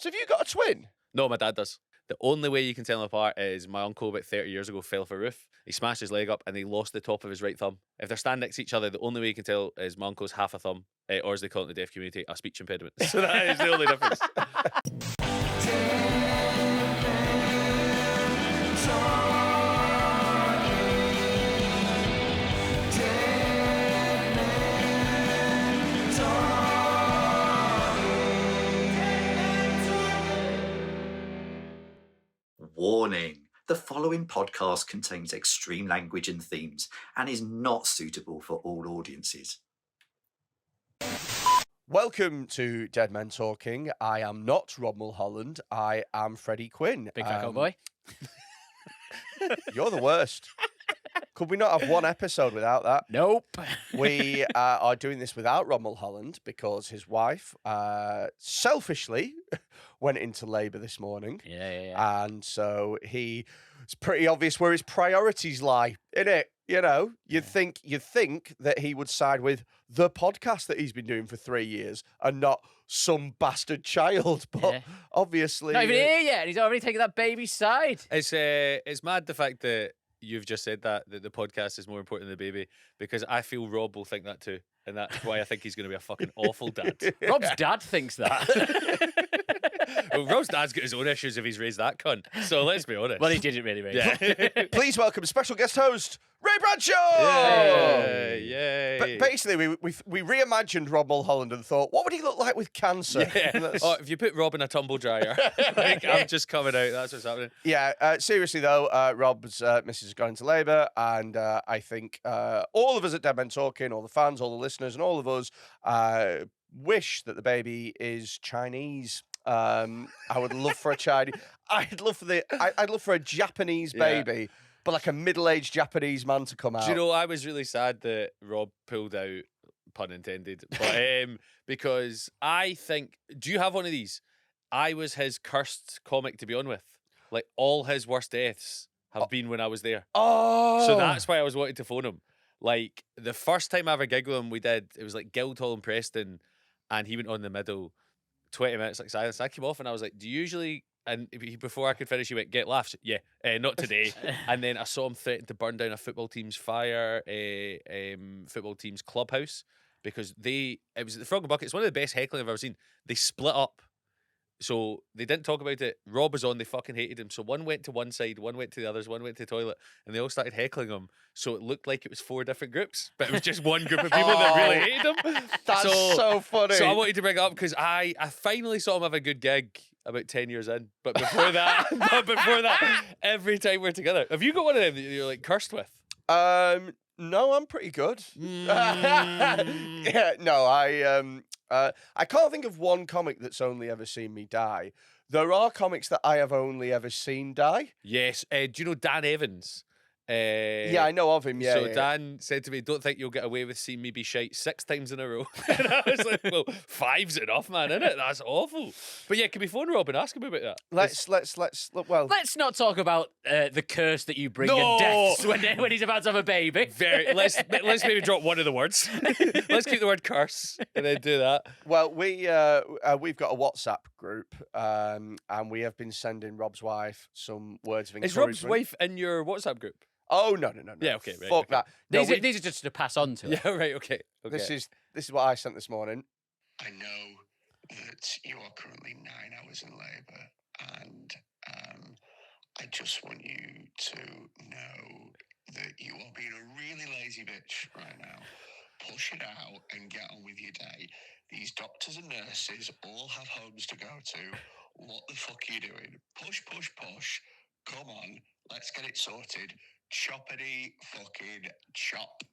So have you got a twin? No, my dad does. The only way you can tell them apart is my uncle about 30 years ago fell off a roof. He smashed his leg up and he lost the top of his right thumb. If they're standing next to each other, the only way you can tell is my uncle's half a thumb, or as they call it in the deaf community, a speech impediment. So that is the only difference. Warning. The following podcast contains extreme language and themes and is not suitable for all audiences. Welcome to Dead Men Talking. I am not Rob Mulholland. I am Freddy Quinne. Big fat boy. You're the worst. Could we not have one episode without that? Nope. We are doing this without Rob Mulholland because his wife selfishly went into labour this morning. Yeah. And so it's pretty obvious where his priorities lie, innit? You know, you'd think that he would side with the podcast that he's been doing for 3 years and not some bastard child. But obviously... Not even here yet. He's already taken that baby's side. It's mad the fact that you've just said that the podcast is more important than the baby, because I feel Rob will think that too. And that's why I think he's going to be a fucking awful dad. Rob's dad thinks that. Well, Rob's dad's got his own issues if he's raised that cunt. So let's be honest. Well, he didn't really raise Yeah. Please welcome special guest host, Ray Bradshaw! Yay. But basically, we reimagined Rob Mulholland and thought, what would he look like with cancer? Yeah. Oh, if you put Rob in a tumble dryer, like, I'm just coming out. That's what's happening. Yeah, seriously though, Rob's missus has gone into labour, and I think all of us at Dead Men Talking, all the fans, all the listeners, and all of us wish that the baby is Chinese. I would love for a Chinese. I'd love for a Japanese baby, but like a middle-aged Japanese man to come out. Do you know, I was really sad that Rob pulled out, pun intended, but because I think, do you have one of these? I was his cursed comic to be on with. Like, all his worst deaths have been when I was there. Oh! So that's why I was wanting to phone him. Like, the first time I ever gigged with him, it was like Guildhall in Preston, and he went on the middle, 20 minutes like silence. I came off and I was like, do you usually... And before I could finish, he went, get laughs. Yeah, not today. And then I saw him threaten to burn down a football team's football team's clubhouse, because it was the Frog and Bucket. It's one of the best heckling I've ever seen. They split up. So they didn't talk about it. Rob was on, they fucking hated him. So one went to one side, one went to the others, one went to the toilet, and they all started heckling him. So it looked like it was 4 different groups, but it was just one group of people that really hated him. That's so funny. So I wanted to bring it up because I finally saw him have a good gig about 10 years in. But before that, every time we're together. Have you got one of them that you're like cursed with? No, I'm pretty good. Yeah, no, I can't think of one comic that's only ever seen me die. There are comics that I have only ever seen die. Yes. Do you know Dan Evans? Yeah, I know of him. Yeah. So Dan said to me, "Don't think you'll get away with seeing me be shite 6 times in a row." And I was like, "Well, 5's enough, man, isn't it? That's awful." But yeah, can we phone Rob and ask him about that? Let's look. Well, Let's not talk about the curse that you bring and deaths when he's about to have a baby. Let's maybe drop one of the words. Let's keep the word curse and then do that. well, we've got a WhatsApp group, and we have been sending Rob's wife some words of Is encouragement. Rob's wife in your WhatsApp group? Oh no. Yeah, okay, right, Fuck okay. that. No, These are just to pass on to. Yeah, right, okay. This is what I sent this morning. I know that you are currently 9 hours in labour, and I just want you to know that you are being a really lazy bitch right now. Push it out and get on with your day. These doctors and nurses all have homes to go to. What the fuck are you doing? Push. Come on, let's get it sorted. Choppity fucking chop.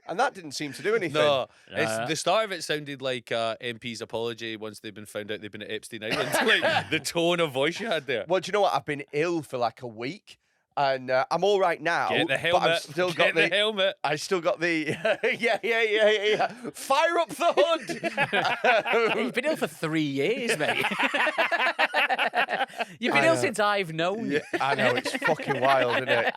And that didn't seem to do anything. No, the start of it sounded like MP's apology once they've been found out they've been at Epstein Island. Like the tone of voice you had there. Well, do you know what? I've been ill for like a week, and I'm all right now. Get the But helmet. I've still got the helmet. I still got the yeah. Fire up the hood. You've been ill for 3 years, mate. You've been ill since I've known you. I know, it's fucking wild, isn't it?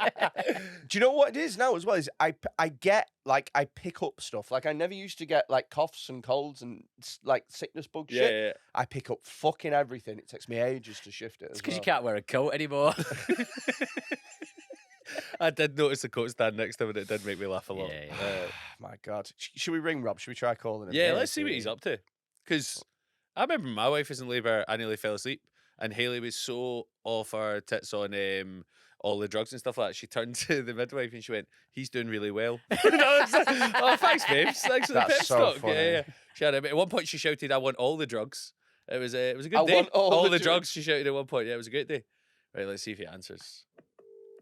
Do you know what it is now as well? Is I get like I pick up stuff. Like I never used to get like coughs and colds and like sickness bug shit. Yeah. I pick up fucking everything. It takes me ages to shift it. It's As because well. you can't wear a coat anymore. I did notice the coat stand next to him, and it did make me laugh a lot. Yeah. My God, should we ring Rob? Should we try calling him? Yeah, let's see what he's up to. Because I remember my wife was in labour. I nearly fell asleep, and Haley was so off her tits on all the drugs and stuff like that. She turned to the midwife and she went, "He's doing really well." And I was like, "Oh, thanks, babes. Thanks for the That's pep so talk." funny. Yeah. She had at one point she shouted, "I want all the drugs." It was a good I day. want all the drugs. She shouted at one point. Yeah, it was a great day. Right, let's see if he answers.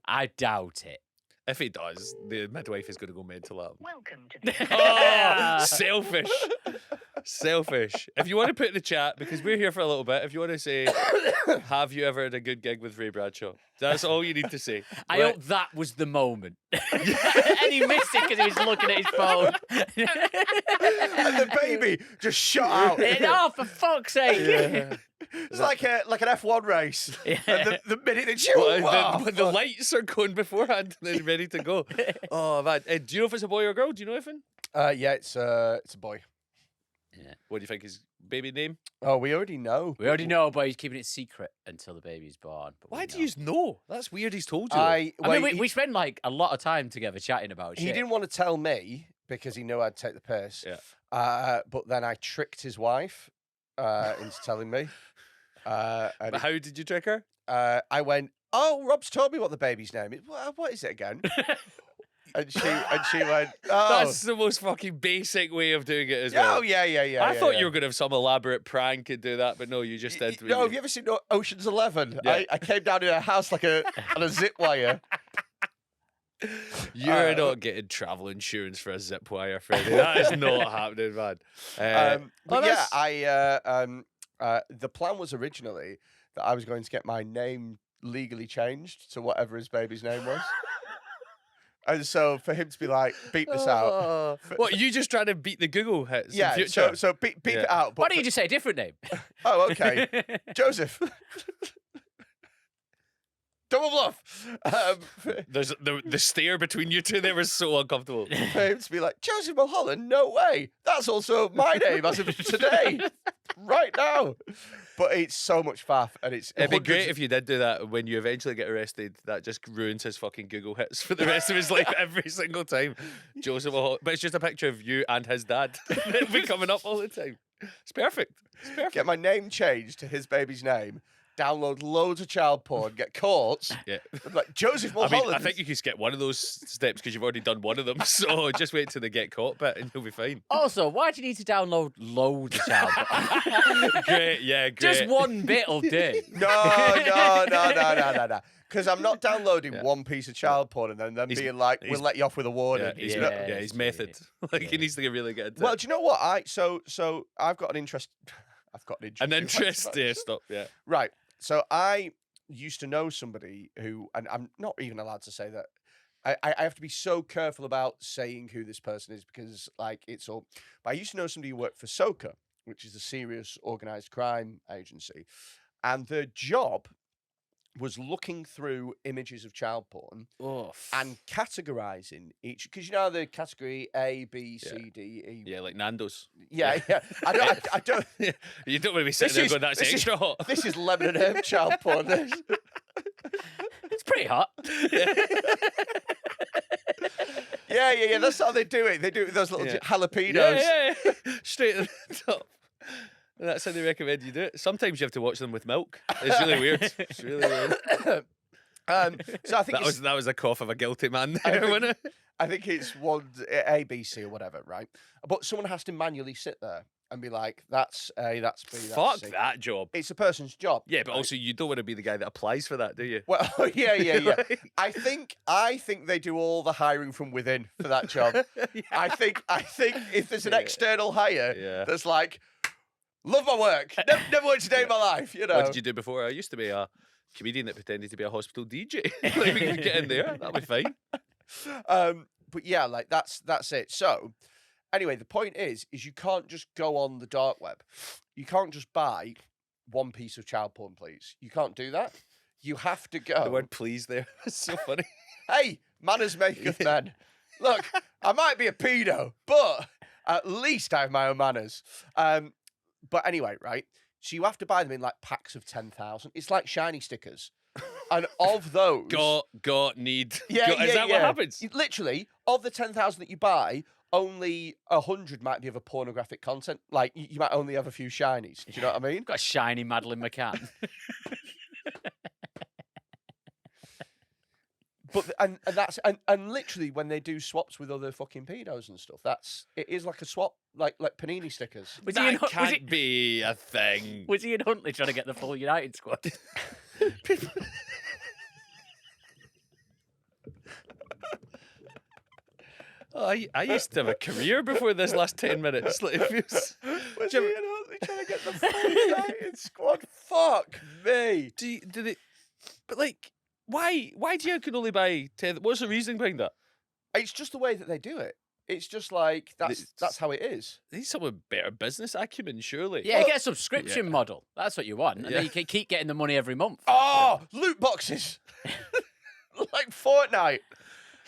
I doubt it. If he does, the midwife is going to go mental at him. Welcome to the Oh, selfish. Selfish. If you want to put in the chat, because we're here for a little bit, if you want to say, have you ever had a good gig with Ray Bradshaw? That's all you need to say. I hope that was the moment. And he missed it because he was looking at his phone. And the baby just shot out. Oh, for fuck's sake. Yeah. It's like an F1 race. Yeah. And the minute they chew, The lights are going beforehand and then ready to go. Oh, man. Do you know if it's a boy or a girl? Do you know, Ethan? yeah, it's a boy. What do you think his baby name? Oh, we already know. We already know, but he's keeping it secret until the baby's born. But Why do you know? That's weird he's told you. I mean, we spend like a lot of time together chatting about He shit. didn't want to tell me because he knew I'd take the piss. Yeah. But then I tricked his wife into telling me. But how did you trick her? I went, "Oh, Rob's told me what the baby's name is. What is it again?" and she went, "Oh, That's the most fucking basic way of doing it as well. oh yeah. I thought yeah. you were going to have some elaborate prank and do that, but no, you just did. No, have you ever seen Ocean's 11? Yeah. I came down to a house like on a zip wire. You're not getting travel insurance for a zip wire, Freddie. That is not happening, man. But that's- the plan was originally that I was going to get my name legally changed to whatever his baby's name was. And so for him to be like, beep this out. What, you just trying to beat the Google hits in Yeah, future? so beep it out. But Why don't you just say a different name? Oh, okay. Joseph. Double bluff. There's the stare between you two there was so uncomfortable. For him to be like, Joseph Mulholland, no way. That's also my name as of today. Right now. But it's so much faff, and it's. It'd be great if you did do that when you eventually get arrested. That just ruins his fucking Google hits for the rest of his life every single time. Joseph Mulholland. But it's just a picture of you and his dad. It'll be coming up all the time. It's perfect. It's perfect. Get my name changed to his baby's name. Download loads of child porn, get caught. Yeah. Like Joseph I Mulholland. mean, I think you can skip one of those steps because you've already done one of them. So just wait till they get caught bit and you'll be fine. Also, why do you need to download loads of child porn? Great, yeah, great. Just one bit'll do. No. Because I'm not downloading one piece of child porn and then being like, we'll let you off with a warning. Yeah, he's method. Like he needs to get really good. Well, do you know what? So I've got an interest. An interest. Yeah, stop. Yeah. Right. So I used to know somebody who, and I'm not even allowed to say that. I have to be so careful about saying who this person is because, like, it's all. But I used to know somebody who worked for SOCA, which is a serious organised crime agency, and their job was looking through images of child porn and categorizing each. Because you know the category A, B, C, D, E. Yeah, like Nando's. Yeah. I don't. You don't want to be sitting there going, "That's extra hot." This is lemon and herb child porn. This. It's pretty hot. Yeah. That's how they do it. They do it with those little jalapenos. Yeah. Straight at the top. And that's how they recommend you do it. Sometimes you have to watch them with milk. It's really weird. It's really weird. So I think that was a cough of a guilty man there, wasn't it? I think it's one A, B, C, or whatever, right? But someone has to manually sit there and be like, "That's A, that's B, that's Fuck C." that job. It's a person's job. Yeah, but right? also you don't want to be the guy that applies for that, do you? Well, yeah. I think they do all the hiring from within for that job. Yeah. I think if there's an external hire that's like, love my work, never worked a day in my life, you know. What did you do before? I used to be a comedian that pretended to be a hospital DJ. Like we could get in there, that'll be fine. But yeah, like that's it. So anyway, the point is you can't just go on the dark web. You can't just buy one piece of child porn, please. You can't do that. You have to go. The word "please" there was so funny. Hey, Manners maketh men. Look, I might be a pedo, but at least I have my own manners. But anyway, right? So you have to buy them in like packs of 10,000. It's like shiny stickers. And of those... Need. Yeah, Is that what happens? Literally, of the 10,000 that you buy, only 100 might be of a pornographic content. Like, you might only have a few shinies. Do you know what I mean? Got a shiny Madeline McCann. But and literally when they do swaps with other fucking pedos and stuff, it is like a swap, like panini stickers. That can't be a thing. Was Ian Huntley trying to get the full United squad? I used to have a career before this last 10 minutes. Like, it feels... Was Ian Huntley trying to get the full United squad? Fuck me. Do they... But like, why do you can only buy 10? What's the reasoning behind that? It's just the way that they do it. It's just like that's how it is. They need someone with better business acumen, surely. Yeah, get a subscription model. That's what you want. And then you can keep getting the money every month. Oh, loot boxes. Like Fortnite.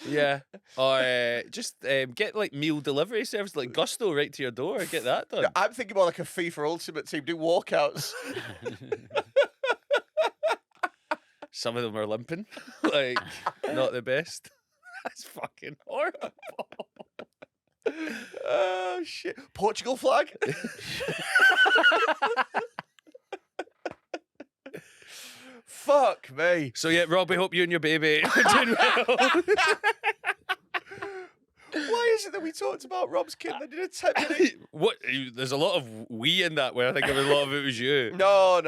Yeah. Or just get like meal delivery service like Gusto right to your door. Get that done. I'm thinking more like a FIFA Ultimate Team. Do walkouts. Some of them are limping. Like, not the best. That's fucking horrible. Oh, shit. Portugal flag? Fuck me. So, yeah, Rob, we hope you and your baby are doing well. Why is it that we talked about Rob's kid and they did a 10-minute... What? There's a lot of we in that where I think a lot of it was you. No.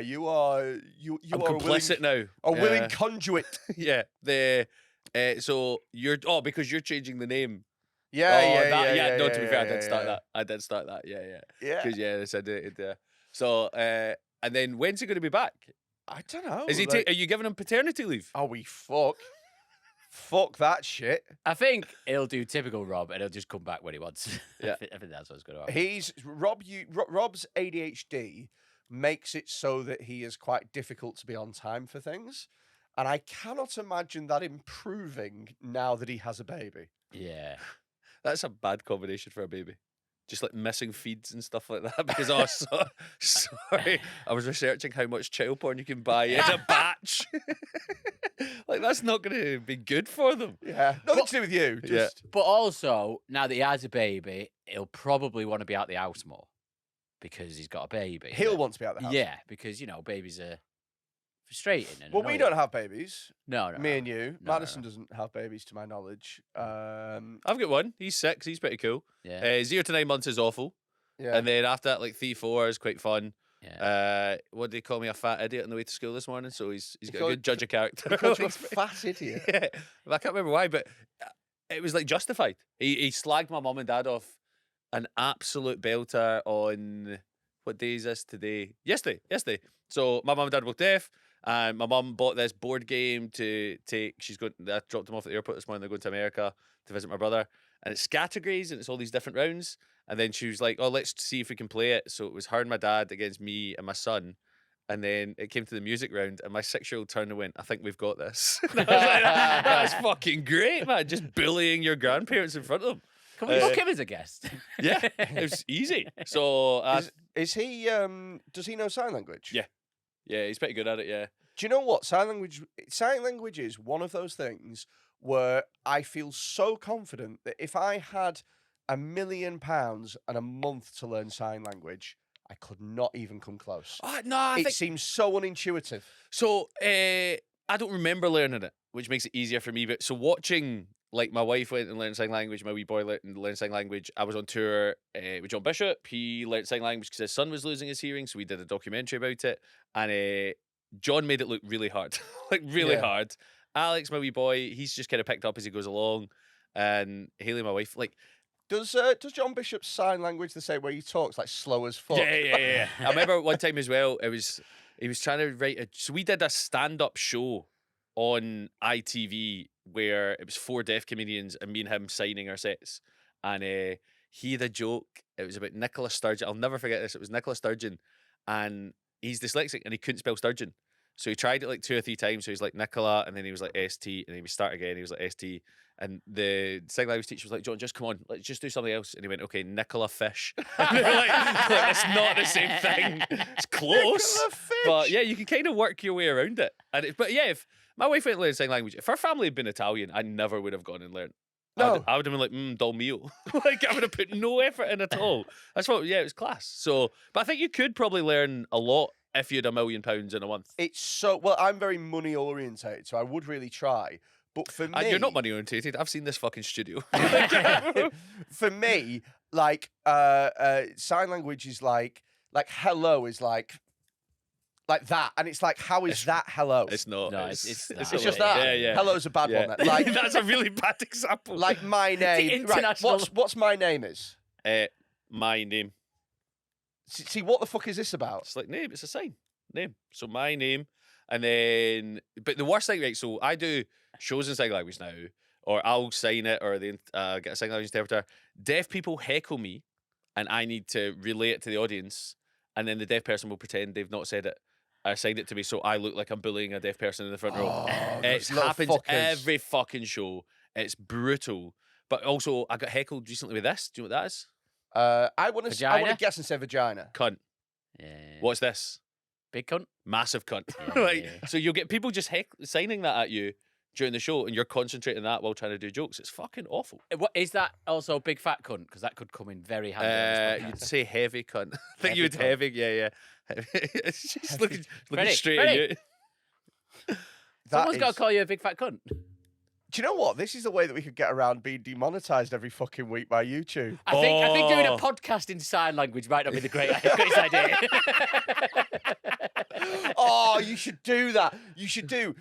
You are I'm are complicit now. A willing conduit. Yeah. So you're because you're changing the name. Yeah. No, to be fair, I did start that. Yeah. Yeah. Because they said it. So and then when's he going to be back? I don't know. Is he? Are you giving him paternity leave? Oh, fuck that shit. I think he'll do typical Rob and he'll just come back when he wants. Yeah. I think that's what's going to happen. Rob's ADHD makes it so that he is quite difficult to be on time for things. And I cannot imagine that improving now that he has a baby. Yeah. That's a bad combination for a baby. Just like missing feeds and stuff like that. Because sorry, I was researching how much child porn you can buy in a batch. Like that's not going to be good for them. Yeah, nothing to do with you. Just But also, now that he has a baby, he'll probably want to be out the house more because he's got a baby. He'll want to be out the house. Yeah, because babies are frustrating. And Well, we annoying. don't have babies. No. Me and you. No, Madison doesn't have babies, to my knowledge. I've got one. He's 6. He's pretty cool. Yeah. 0 to 9 months is awful. Yeah. And then after that, like 3-4 is quite fun. Yeah. What did they call me? A fat idiot on the way to school this morning. So he's got a called- good judge of character. Because you're a fat idiot. Yeah, I can't remember why, but it was like justified. He slagged my mum and dad off an absolute belter on what day is this today? Yesterday. So my mum and dad were both deaf, and my mum bought this board game to take. I dropped them off at the airport this morning. They're going to America to visit my brother, and it's categories and it's all these different rounds. And then she was like, "Oh, let's see if we can play it." So it was her and my dad against me and my son. And then it came to the music round, and my 6-year-old turned and went, "I think we've got this." And I was like, that's fucking great, man. Just bullying your grandparents in front of them. Can we book him as a guest? Yeah, it was easy. So, Is he? Does he know sign language? yeah, he's pretty good at it, yeah. Do you know what sign language is one of those things where I feel so confident that if I had £1 million and a month to learn sign language, I could not even come close. No, I It seems so unintuitive. So, I don't remember learning it, which makes it easier for me. But so watching, like my wife went and learned sign language, my wee boy learned sign language. I was on tour with John Bishop. He learned sign language because his son was losing his hearing, so we did a documentary about it. And John made it look really hard, like really hard. Alex, my wee boy, he's just kind of picked up as he goes along. And Haley, my wife, like. Does John Bishop's sign language the same way he talks, like slow as fuck? Yeah. I remember one time as well, he was trying to write so we did a stand-up show on ITV where it was 4 deaf comedians and me and him signing our sets. And he had a joke. It was about Nicola Sturgeon. I'll never forget this. It was Nicola Sturgeon, and he's dyslexic and he couldn't spell sturgeon. So he tried it like 2 or 3 times. So he was like Nicola, and then he was like ST, and then he would start again. He was like ST, and the sign language teacher was like, John, just come on, let's just do something else. And he went, okay, Nicola Fish. And they were like, it's not the same thing. It's close, Nicola Fish. but yeah, you can kind of work your way around it. But yeah, if my wife went to learn sign language, if her family had been Italian, I never would have gone and learned. No. I would have been like, dol mio. Like, I would have put no effort in at all. That's what, yeah, it was class. So, but I think you could probably learn a lot if you had £1 million in a month. It's so well. I'm very money orientated, so I would really try. But for me, And you're not money orientated. I've seen this fucking studio. for me, like sign language is like hello is like that, and it's like, how is that hello? It's not. No, it's it's It's just not. that. Yeah, yeah. Hello's a bad Yeah. one. Then. Like That's a really bad example. like my name. Right, international. what's my name is? My name. See, what the fuck is this about? It's like name. It's a sign. Name. So my name. And then, but the worst thing, right? So I do shows in sign language now, or I'll sign it, or get a sign language interpreter. Deaf people heckle me, and I need to relay it to the audience, and then the deaf person will pretend they've not said it. Signed it to me, so I look like I'm bullying a deaf person in the front row. It those little happens fuckers. every fucking show. It's brutal. But also, I got heckled recently with this. Do you know what that is? I want to Vagina? guess and say vagina. Cunt. Yeah. What's this? Big cunt? Massive cunt. Yeah, Like, yeah. so you'll get people just signing that at you during the show, and you're concentrating on that while trying to do jokes. It's fucking awful. What is that also big fat cunt? Because that could come in very handy. on this You'd podcast. say heavy cunt. I think Heavy you would cunt. heavy, yeah. It's just looking Freddy, straight Freddy. at you. Someone's got is- to call you a big fat cunt. Do you know what? This is the way that we could get around being demonetized every fucking week by YouTube. I think doing a Oh. podcast in sign language might not be the greatest idea. Oh, you should do that. You should do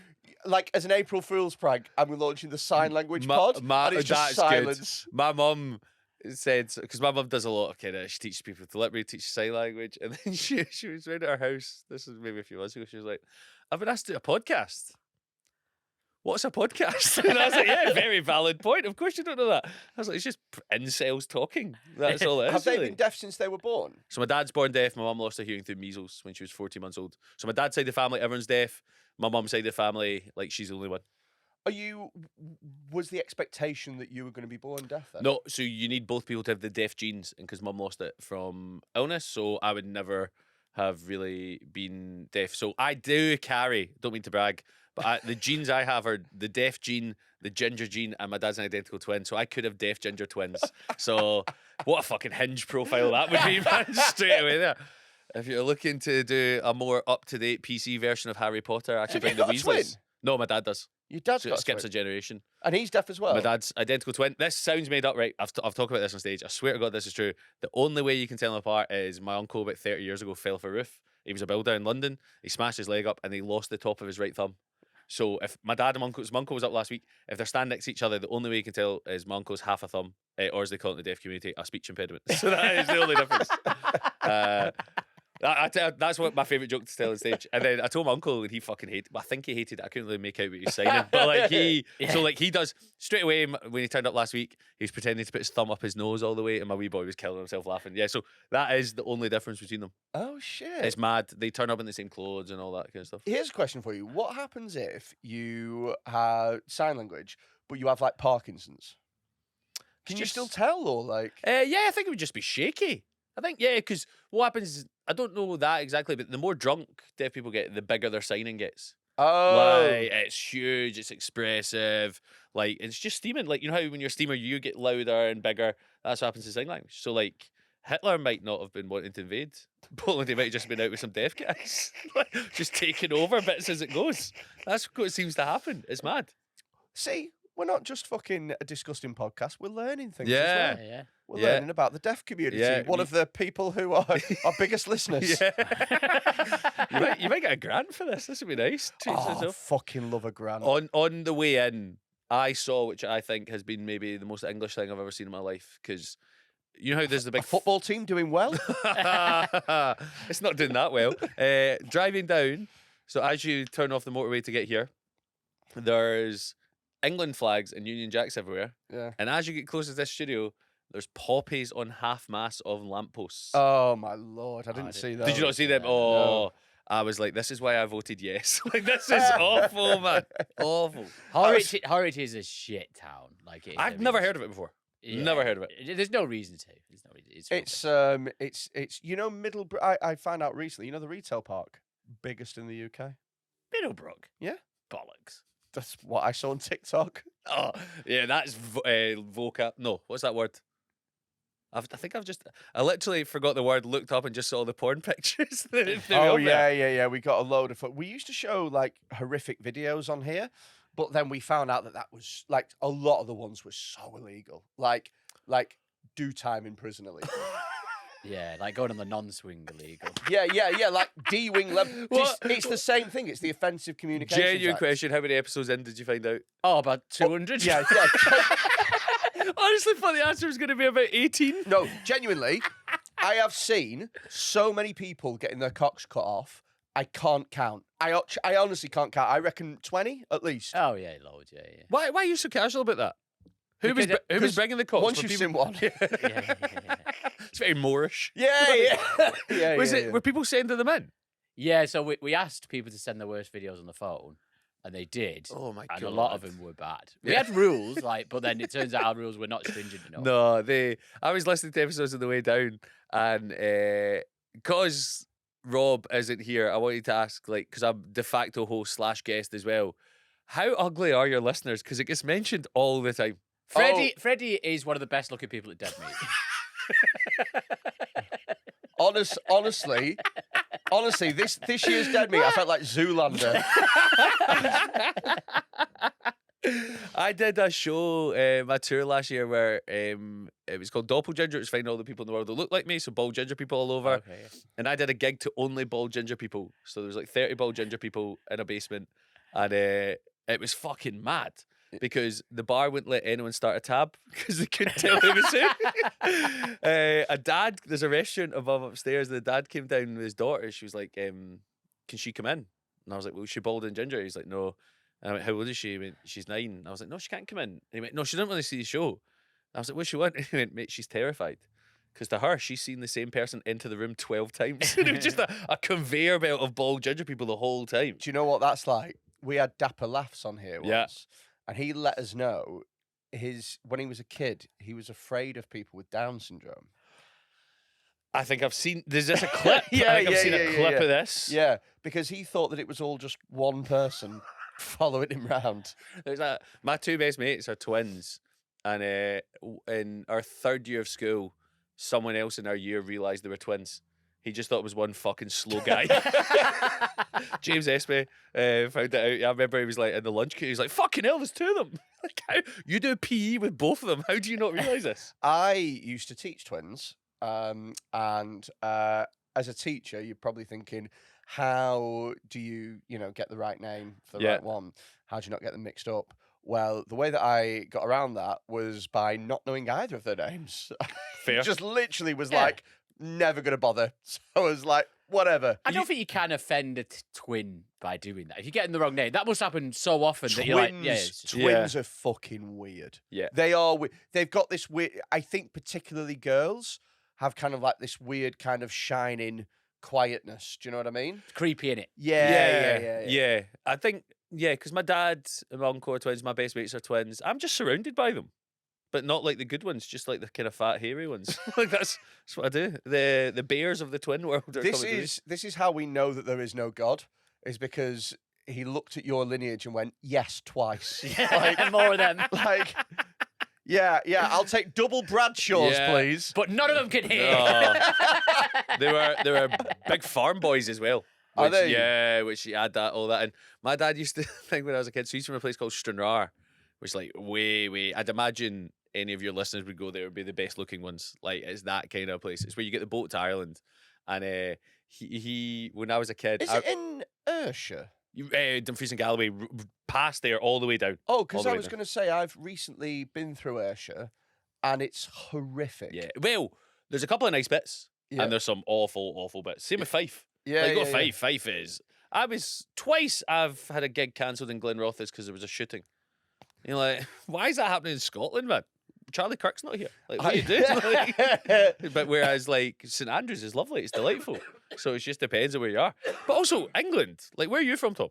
like as an April Fool's prank, and we're launching the sign language pod, and it's just that's good. silence. My mum said, because my mum does a lot of kind of, she teaches people delivery, teaches sign language, and then she was around at her house. This is maybe a few months ago. She was like, "I've been asked to do a podcast." What's a podcast? And I was like, yeah, very valid point. Of course you don't know that. I was like, it's just incels talking. That's all it is. Have they really. been deaf since they were born? So my dad's born deaf. My mum lost her hearing through measles when she was 14 months old. So my dad's side of the family, everyone's deaf. My mum's side of the family, like, she's the only one. Was the expectation that you were going to be born deaf then? No, so you need both people to have the deaf genes, and because mum lost it from illness, so I would never have really been deaf. So I do carry, don't mean to brag, but the genes I have are the deaf gene, the ginger gene, and my dad's an identical twin. So I could have deaf ginger twins. So what a fucking hinge profile that would be, man, straight away there. If you're looking to do a more up-to-date PC version of Harry Potter, actually Have bring you the got a twin? Weasleys. No, my dad does. Your dad's So got it skips a a generation. and he's deaf as well. My dad's identical twin. This sounds made up, right? I've talked about this on stage. I swear to God, this is true. The only way you can tell them apart is my uncle about 30 years ago fell off a roof. He was a builder in London. He smashed his leg up and he lost the top of his right thumb. So if my dad and my uncle was up last week, if they're standing next to each other, the only way you can tell is my uncle's half a thumb, or as they call it in the deaf community, a speech impediment. So that is the only difference. That's what my favourite joke to tell on stage. And then I told my uncle, and he fucking hated. Well, I think he hated it. I couldn't really make out what he was saying, but like so like he does straight away when he turned up last week. He was pretending to put his thumb up his nose all the way, and my wee boy was killing himself laughing. Yeah, so that is the only difference between them. Oh shit! It's mad. They turn up in the same clothes and all that kind of stuff. Here's a question for you: what happens if you have sign language, but you have like Parkinson's? Can you still tell, or like? Yeah, I think it would just be shaky. I think, yeah, because what happens is, I don't know that exactly, but the more drunk deaf people get, the bigger their signing gets. Oh, Like, it's huge, it's expressive, like, it's just steaming. Like, you know how when you're a steamer, you get louder and bigger? That's what happens to sign language. So, like, Hitler might not have been wanting to invade Poland. He might have just been out with some deaf guys, like, just taking over bits as it goes. That's what seems to happen. It's mad. see, we're not just fucking a disgusting podcast. We're learning things Yeah. as well. Yeah. We're Yeah. learning about the deaf community. Yeah, One of the people who are our biggest listeners. Yeah. you might get a grant for this. This would be nice. Treat Oh, yourself. fucking love a grant. On the way in, I saw, which I think has been maybe the most English thing I've ever seen in my life, because you know how there's the A big football team doing well. it's not doing that well. Driving down, so as you turn off the motorway to get here, there's England flags and Union Jacks everywhere. Yeah. And as you get closer to this studio, there's poppies on half mast of lampposts. Oh my lord, I didn't didn't- see that. Did you not see them? No. Oh, I was like, this is why I voted yes. Like, this is awful, man. Awful. Horwich is a shit town. Like I've never heard of it before. Never heard of it. There's no reason to. There's no reason. It's I found out recently. You know the retail park, biggest in the UK. Middlebrook. Yeah. Bollocks. That's what I saw on TikTok. Oh, yeah, that's vocab. No, what's that word? I literally forgot the word, looked up and just saw the porn pictures. Oh, yeah. We got a load of fun. We used to show like horrific videos on here, but then we found out that was like a lot of the ones were so illegal. Like do time in prison illegal. Yeah, like going on the non-swing illegal. Yeah, like D-wing level. It's the same thing. It's the offensive communication. Genuine question, how many episodes in did you find out? Oh, about 200? Yeah. Honestly, thought the answer was going to be about 18. No, genuinely, I have seen so many people getting their cocks cut off. I can't count. I honestly can't count. I reckon 20 at least. Oh, yeah, loads, yeah. Why are you so casual about that? Who was bringing the cocks? Once you've seen one. Yeah. It's very Moorish. Yeah. Were people sending them in? Yeah, so we asked people to send their worst videos on the phone, and they did. Oh my god! And a lot of them were bad. We had rules, but then it turns out our rules were not stringent enough. No, I was listening to episodes on the way down, and because Rob isn't here, I wanted to ask, because I'm de facto host / guest as well. How ugly are your listeners? Because it gets mentioned all the time. Freddy is one of the best looking people at Dead Meat. Honestly, this year's Dead Meat, I felt like Zoolander. I did a show, my tour last year, where it was called Doppelginger. It was finding all the people in the world that look like me, so bald ginger people all over. Okay, yeah. And I did a gig to only bald ginger people. So there was like 30 bald ginger people in a basement, and it was fucking mad. Because the bar wouldn't let anyone start a tab because they couldn't tell who was who. There's a restaurant above upstairs. The dad came down with his daughter. She was like, can she come in? And I was like, well, is she bald and ginger? He's like, no. And I went, how old is she? He went, she's 9. And I was like, no, she can't come in. And he went, no, she didn't want to see the show. And I was like, what's she want? And he went, mate, she's terrified. Because to her, she's seen the same person enter the room 12 times. And it was just a conveyor belt of bald ginger people the whole time. Do you know what that's like? We had Dapper Laughs on here once. Yeah. And he let us know when he was a kid, he was afraid of people with Down syndrome. I think I've seen. There's just a clip. I think I've seen a clip of this. Yeah, because he thought that it was all just one person following him round. My two best mates are twins, and in our 3rd year of school, someone else in our year realised they were twins. He just thought it was one fucking slow guy. James Espy found it out. I remember he was like in the lunch queue. He was like, "Fucking hell, there's 2 of them." Like, how you do PE with both of them? How do you not realise this? I used to teach twins, and as a teacher, you're probably thinking, how do you get the right name for the right one? How do you not get them mixed up? Well, the way that I got around that was by not knowing either of their names. Fair. Just literally was like, never going to bother. So I was like, whatever. I don't think you can offend a twin by doing that. If you get in the wrong name, that must happen so often that you're like, twins are fucking weird. Yeah. They are. They've got this weird, I think particularly girls have kind of like this weird kind of shining quietness. Do you know what I mean? It's creepy, innit? Yeah. I think, because my dad and my uncle are twins, my best mates are twins. I'm just surrounded by them. But not like the good ones, just like the kind of fat, hairy ones. Like that's what I do. The bears of the twin world are this is how we know that there is no God, is because he looked at your lineage and went, yes, twice. Like, more of them. Like, yeah, I'll take double Bradshaws, please. But none of them can hear. No. They were big farm boys as well. Are they? Yeah, which he had all that. And my dad used to think when I was a kid, so he's from a place called Stranraer, which like way. I'd imagine any of your listeners would go there, would be the best looking ones. Like, it's that kind of place. It's where you get the boat to Ireland. And he when I was a kid, is it in Ayrshire? Dumfries and Galloway, past there all the way down. Oh, because I was going to say I've recently been through Ayrshire, and it's horrific. Yeah, well, there's a couple of nice bits, and there's some awful bits. Same with Fife. Yeah, go Fife. Fife is. I was twice. I've had a gig cancelled in Glenrothes because there was a shooting. You're like, why is that happening in Scotland, man? Charlie Kirk's not here. Like, what are you doing? Like, but whereas, like, St Andrews is lovely. It's delightful. So it just depends on where you are. But also England, like where are you from, Tom?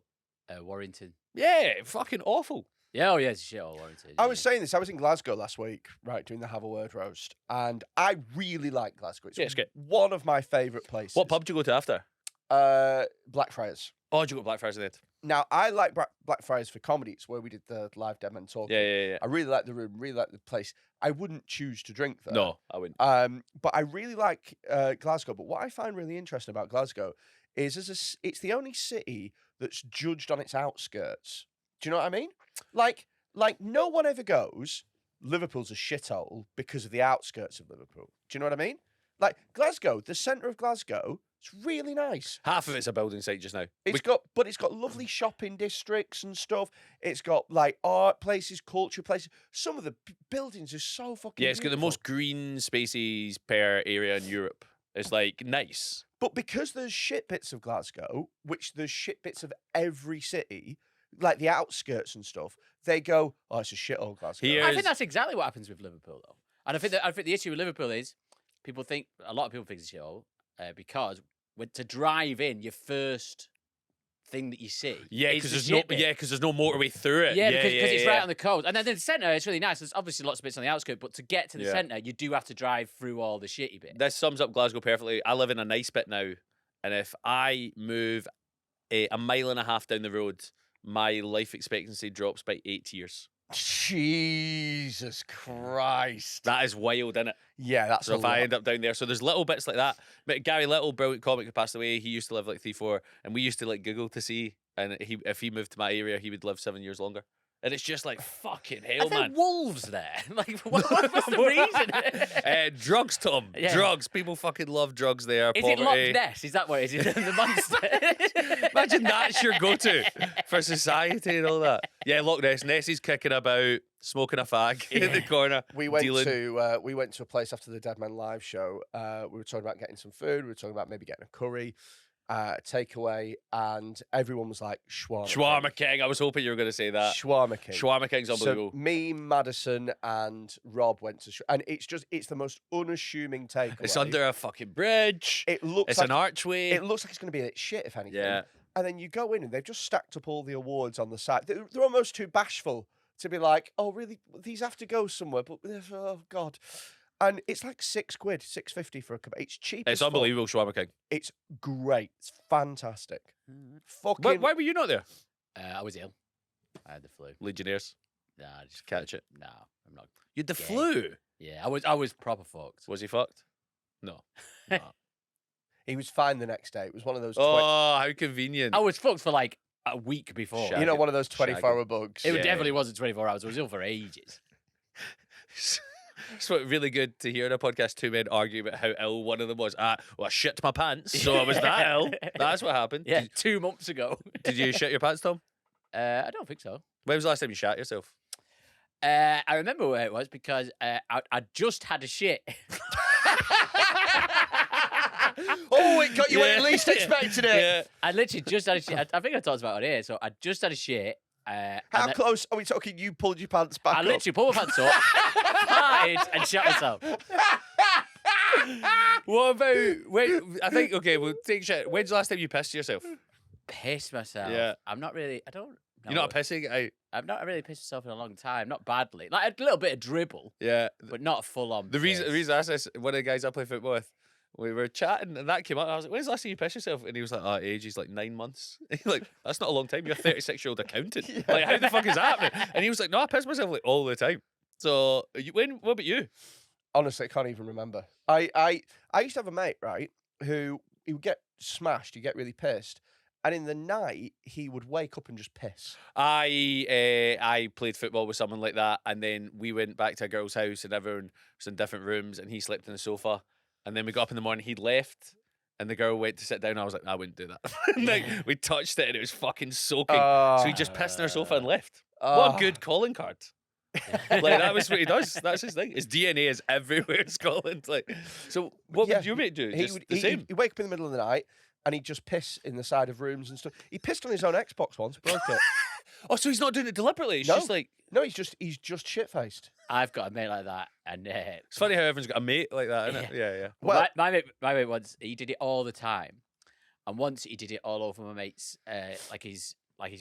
Warrington. Yeah, fucking awful. Yeah, oh yeah, it's shit all Warrington. I was saying this. I was in Glasgow last week, right, doing the Have a Word roast, and I really like Glasgow. Yeah, it's good. one of my favourite places. What pub did you go to after? Blackfriars. Oh, did you go to Blackfriars then? Now, I like Blackfriars for comedy. It's where we did the live Dead Men Talking. Yeah. I really like the room, really like the place. I wouldn't choose to drink there. No, I wouldn't. But I really like Glasgow. But what I find really interesting about Glasgow is it's the only city that's judged on its outskirts. Do you know what I mean? Like no one ever goes, Liverpool's a shithole because of the outskirts of Liverpool. Do you know what I mean? Like Glasgow, the centre of Glasgow, it's really nice. Half of it's a building site just now. It's got lovely shopping districts and stuff. It's got like art places, culture places. Some of the buildings are so fucking. Yeah, it's got the beautiful. most green spaces per area in Europe. It's like nice. But because there's shit bits of Glasgow, which there's shit bits of every city, like the outskirts and stuff, they go, "Oh, it's a shithole, Glasgow." Here- I Here's- think that's exactly what happens with Liverpool, though. And I think the issue with Liverpool is a lot of people think it's a shithole because to drive in, your first thing that you see, Yeah, is because the there's no shit bit. because there's no motorway through it. Yeah, because it's right yeah. on the coast. And then the centre, it's really nice. There's obviously lots of bits on the outskirts, but to get to the Yeah. centre, you do have to drive through all the shitty bits. This sums up Glasgow perfectly. I live in a nice bit now, and if I move a mile and a half down the road, my life expectancy drops by 8 years. Jesus Christ. That is wild, isn't it? Yeah, that's So a if lot. I end up down there, so there's little bits like that. But Gary Little, brilliant comic, who passed away. He used to live like 3-4, and we used to like Google to see, and if he moved to my area, he would live 7 years longer. And it's just like fucking hell, Are there man. wolves there? Like, what's the reason? Drugs, Tom. Yeah. Drugs. People fucking love drugs there. Is it poverty. Loch Ness? Is that what it is? The monster? Imagine that's your go-to for society and all that. Yeah, Loch Ness. Nessie's kicking about, smoking a fag in the corner. We went dealing. to a place after the Dead Men live show. We were talking about getting some food. We were talking about maybe getting a curry, takeaway, and everyone was like shawarma. Shawarma King. I was hoping you were going to say that. Shawarma King. Shawarma King's unbelievable. So me, Madison, and Rob went to, and it's the most unassuming takeaway. It's under a fucking bridge. It looks It's like an archway. it looks like it's going to be a shit if anything. Yeah. And then you go in and they've just stacked up all the awards on the side. They're almost too bashful to be like, oh really? These have to go somewhere. But oh god. And it's like £6, £6.50 for a cup. It's cheap. It's as fuck. unbelievable, Shawarma King. It's great. It's fantastic. Fucking. Why were you not there? I was ill. I had the flu. Legionnaires. Nah, I just Catch it. No, I'm not. You had the Yeah. flu. Yeah, I was proper fucked. Was he fucked? No. No. He was fine the next day. It was one of those. Oh, how convenient. I was fucked for like a week before. Shag You know, it. one of those Shag it. 24-hour bugs. It Yeah. definitely wasn't 24 hours. I was ill for ages. It's really good to hear in a podcast two men argue about how ill one of them was. Well, I shit my pants, so I was that ill. That's what happened. Yeah, 2 months ago. Did you shit your pants, Tom? I don't think so. When was the last time you shat yourself? I remember where it was because I just had a shit. Oh, it got you when Yeah. you least expected it. Yeah. I literally just had a shit. I think I talked about it here. So I just had a shit. How and then close are we talking? You pulled your pants back I up. literally pulled my pants up, farted, and shot myself. What about when? I think okay. We'll take shit. When's the last time you pissed yourself? Pissed myself. Yeah. I'm not really. I don't. You're not pissing out. I've not really pissed myself in a long time. Not badly. Like a little bit of dribble, Yeah. but not full on. The reason I asked this, one of the guys I play football with, we were chatting and that came up. And I was like, "When's the last time you pissed yourself?" And he was like, "Oh, age." He's like 9 months. He's like, "That's not a long time. You're a 36-year-old accountant. Like, how the fuck is that happening?" And he was like, "No, I piss myself like all the time." So, what about you? Honestly, I can't even remember. I used to have a mate, right, who he would get smashed, he'd get really pissed, and in the night he would wake up and just piss. I played football with someone like that, and then we went back to a girl's house, and everyone was in different rooms, and he slept on the sofa, and then we got up in the morning, he'd left. And the girl went to sit down. I was like, I wouldn't do that. Like, we touched it, and it was fucking soaking. So he just pissed on her sofa and left. What a good calling card. Like, that was what he does. That's his thing. His DNA is everywhere in Scotland. Like, so what Yeah, would you mate do? Just the same. He'd wake up in the middle of the night and he'd just piss in the side of rooms and stuff. He pissed on his own Xbox once, broke it. Oh, so he's not doing it deliberately. It's No. just like, No, he's just shit-faced. I've got a mate like that, and it's funny how everyone's got a mate like that, isn't it? Yeah, yeah. Well- my mate once he did it all the time. And once he did it all over my mate's, like his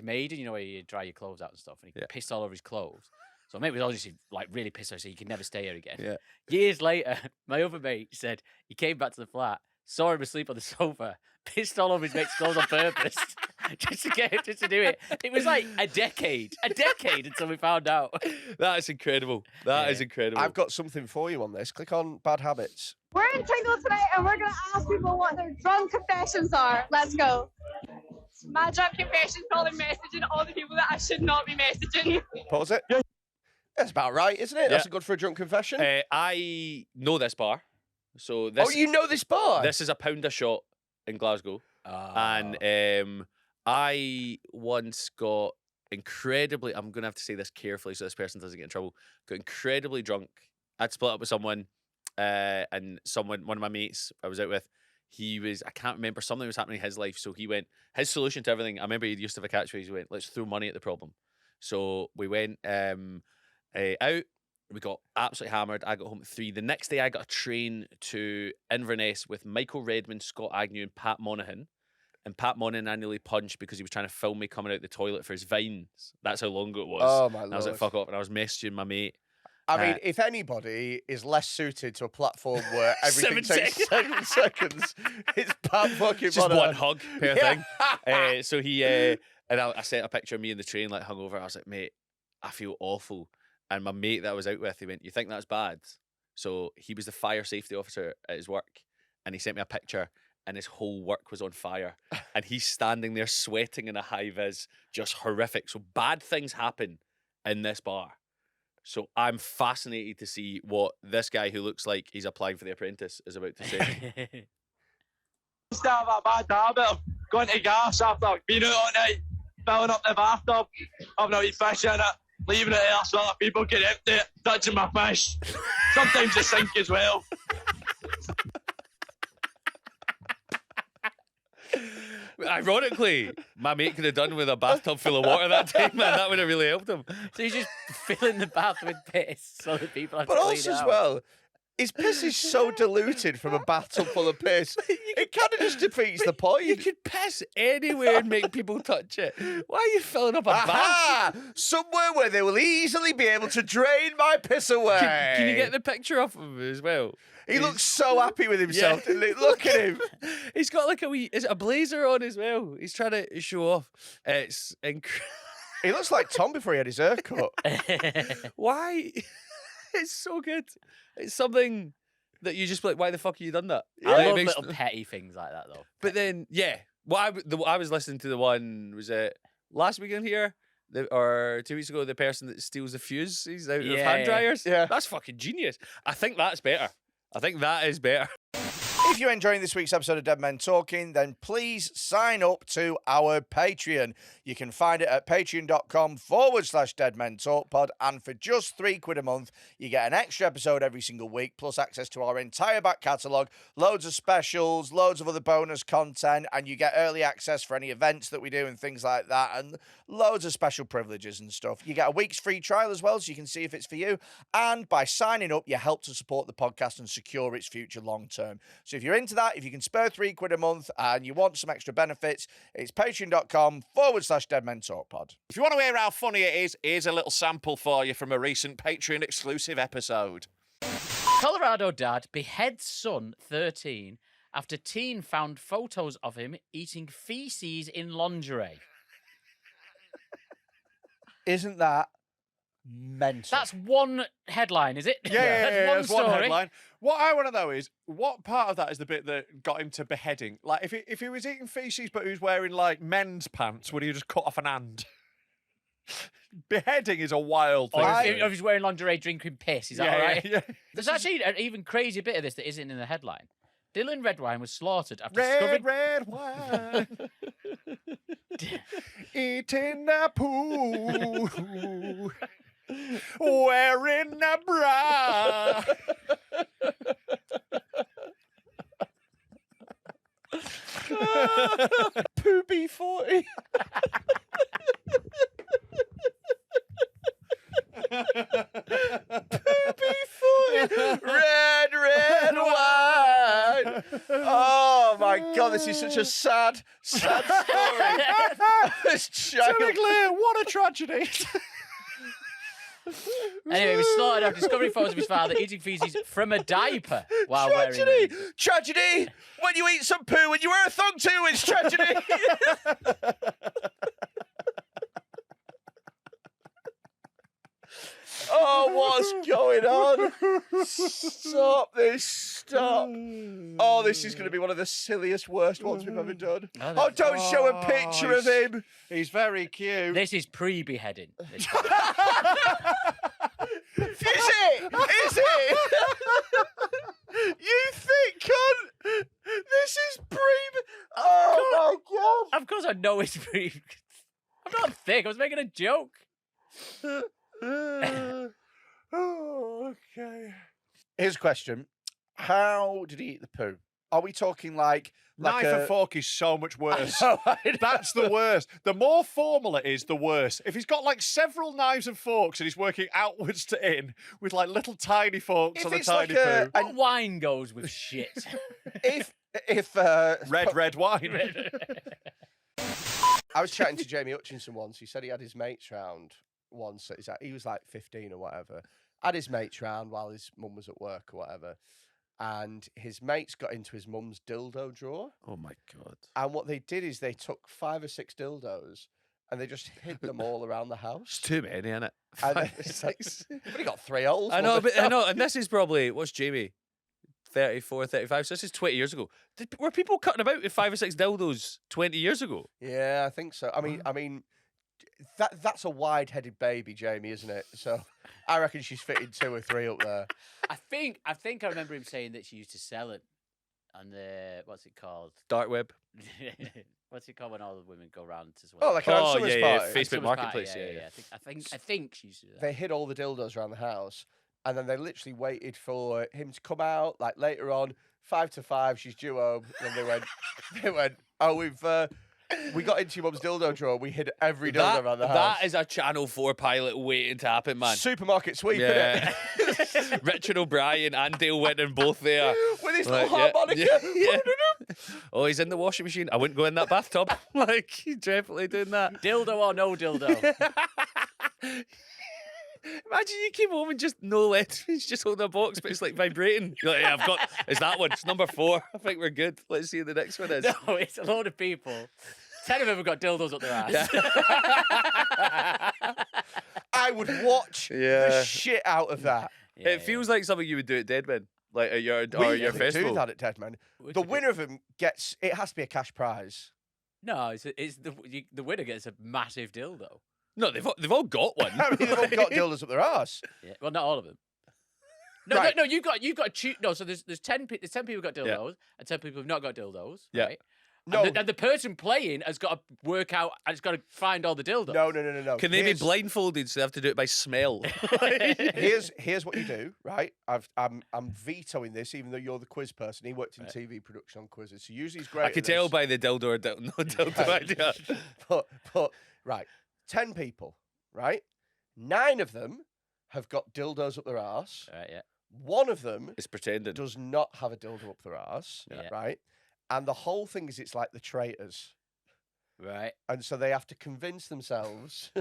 maiden, you know, where you dry your clothes out and stuff, and he pissed all over his clothes. So my mate was obviously like really pissed off, so he could never stay here again. Yeah. Years later, my other mate said he came back to the flat, saw him asleep on the sofa, pissed all over his mate's clothes on purpose, just to do it. It was like a decade until we found out. That is incredible. That is incredible. I've got something for you on this. Click on bad habits. We're in Tingle tonight and we're going to ask people what their drunk confessions are. Let's go. My drunk confession is probably messaging all the people that I should not be messaging. Pause it. That's about right, isn't it? That's good for a drunk confession. I know this bar. So this, oh, you know this bar? This is a pound a shot in Glasgow. And I once got incredibly, I'm going to have to say this carefully so this person doesn't get in trouble, got incredibly drunk. I'd split up with someone, and one of my mates I was out with, I can't remember, something was happening in his life. So he went, his solution to everything, I remember he used to have a catchphrase, he went, let's throw money at the problem. So we went out, we got absolutely hammered. I got home at 3. The next day I got a train to Inverness with Michael Redmond, Scott Agnew and Pat Monaghan. And Pat Monaghan annually punched because he was trying to film me coming out the toilet for his vines. That's how long ago it was. Oh, my Lord. And I was like, fuck off. And I was messaging my mate. I mean, if anybody is less suited to a platform where everything takes 7 seconds, it's Pat fucking Just Monaghan. one hug per thing. So he, and I sent a picture of me in the train, like hungover. I was like, mate, I feel awful. And my mate that I was out with, he went, you think that's bad? So he was the fire safety officer at his work. And he sent me a picture and his whole work was on fire. And he's standing there sweating in a high vis, just horrific. So bad things happen in this bar. So I'm fascinated to see what this guy who looks like he's applying for The Apprentice is about to say. Used to have a bad habit of going to gas after being out all night, filling up the bathtub, having a wee fish in it, leaving it there so other people can empty it, touching my fish. Sometimes the sink as well. Ironically, my mate could have done with a bathtub full of water that time, man. That would have really helped him. So he's just filling the bath with piss so that people have to But clean also it as out. well, his piss is so diluted from a bathtub full of piss. It kind of just defeats the point. You could piss anywhere and make people touch it. Why are you filling up a bath? Aha! Somewhere where they will easily be able to drain my piss away. Can you get the picture of him as well? He looks so happy with himself. Doesn't he? Look at him. He's got like is it a blazer on as well? He's trying to show off. It's incredible. He looks like Tom before he had his hair cut. Why? It's so good. It's something that you just be like, why the fuck have you done that? I It love makes- little petty things like that, though. But then, yeah. I was listening to the one, was it last weekend here? Or 2 weeks ago, the person that steals the fuses out of Yeah, hand yeah. dryers? Yeah. That's fucking genius. I think that's better. I think that is better. If you're enjoying this week's episode of Dead Men Talking, then please sign up to our Patreon. You can find it at patreon.com/Dead Men Talk Pod. And for just £3 a month, you get an extra episode every single week, plus access to our entire back catalogue, loads of specials, loads of other bonus content, and you get early access for any events that we do and things like that, and loads of special privileges and stuff. You get a week's free trial as well, so you can see if it's for you. And by signing up, you help to support the podcast and secure its future long term. So if you're into that, if you can spare £3 a month and you want some extra benefits, it's patreon.com/Dead Men Talk Pod. If you want to hear how funny it is, here's a little sample for you from a recent Patreon exclusive episode. Colorado dad beheads son, 13, after teen found photos of him eating feces in lingerie. Isn't that mental? That's one headline, is it? Yeah, That's one story. headline. What I want to know is, what part of that is the bit that got him to beheading? Like, if he was eating feces but he was wearing, like, men's pants, would he just cut off an hand? Beheading is a wild thing. Or isn't if it? he's wearing lingerie drinking piss, is that Yeah, all right? yeah. There's actually an even crazier bit of this that isn't in the headline. Dylan Redwine was slaughtered after Red wine. Eating a poo. Wearing a bra. Poopy 40. Poopy 40. Red wine. Oh my God, this is such a sad story. This child. Timmy Clear, what a tragedy. Anyway, we started off discovering photos of his father eating feces from a diaper while wearing Tragedy! them. Tragedy! When you eat some poo and you wear a thong too, it's tragedy! Oh, what's going on? Stop this, stop. Oh, this is going to be one of the silliest, worst ones we've ever done. Oh, don't show a picture of him. He's very cute. This is pre-beheading. Is it? Is it? You think, cunt? This is Oh my god! Of course I know it's pre. I'm not thick. I was making a joke. Oh, okay. Here's a question: how did he eat the poo? Are we talking like Knife and fork is so much worse. I know. That's the worst. The more formal it is, the worse. If he's got like several knives and forks and he's working outwards to in with like little tiny forks If on the it's tiny like a- poo. What wine goes with shit? if Red wine. I was chatting to Jamie Hutchinson once. He said he had his mates round once. He was like 15 or whatever. Had his mates round while his mum was at work or whatever. And his mates got into his mum's dildo drawer. Oh my god! And what they did is they took 5 or 6 dildos and they just hid them all around the house. It's too many, isn't it? And it's like, you've only got 3 holes. I know, but I know, and this is probably what's Jamie, 34, 35. So this is 20 years ago. Were people cutting about with 5 or 6 dildos 20 years ago? Yeah, I think so. I mean, that's a wide-headed baby, Jamie, isn't it? So I reckon she's fitted 2 or 3 up there. I think I remember him saying that she used to sell it on the what's it called? Dark web. What's it called when all the women go round to? Oh, like an Oh, Summer's yeah, party. Facebook Summer's Marketplace. party, Yeah. I think she used to do that. They hid all the dildos around the house, and then they literally waited for him to come out. Like later on, 5 to 5, she's due home. And they went. Oh, we got into your mum's dildo drawer. We hid every dildo around the house. That is a Channel 4 pilot waiting to happen, man. Supermarket sweep, Yeah. innit? Richard O'Brien and Dale Winton both there. With his Like, little harmonica. yeah. Oh, he's in the washing machine. I wouldn't go in that bathtub. Like, he's definitely doing that. Dildo or no dildo? Imagine you came home and just no lead. He's just holding a box, but it's like vibrating. You're like, yeah, I've got. It's that one. It's number 4. I think we're good. Let's see who the next one is. No, it's a load of people. 10 of them have got dildos up their ass. Yeah. I would watch the shit out of that. Yeah, It feels like something you would do at Deadman, like at your We or your do festival. that at Deadman. Which The we do. winner of them gets. It has to be a cash prize. No, it's the winner gets a massive dildo. No, they've all got one. I mean, they've all got dildos up their arse. Yeah. Well, not all of them. No, Right. no, you've got to choose. No, so there's 10 people who got dildos and 10 people who've not got dildos. Yeah. Right? No. And the person playing has got to work out and has got to find all the dildos. No. Can they be Here's- blindfolded so they have to do it by smell? Here's what you do, right? I'm vetoing this, even though you're the quiz person. He worked in TV production on quizzes, so usually he's great. I at could this. tell by the dildo or no dildo idea. But right, 10 people, right? 9 of them have got dildos up their arse. Right, yeah. 1 of them It's pretending. does not have a dildo up their arse, Yeah. right? And the whole thing is it's like the traitors. Right. And so they have to convince themselves.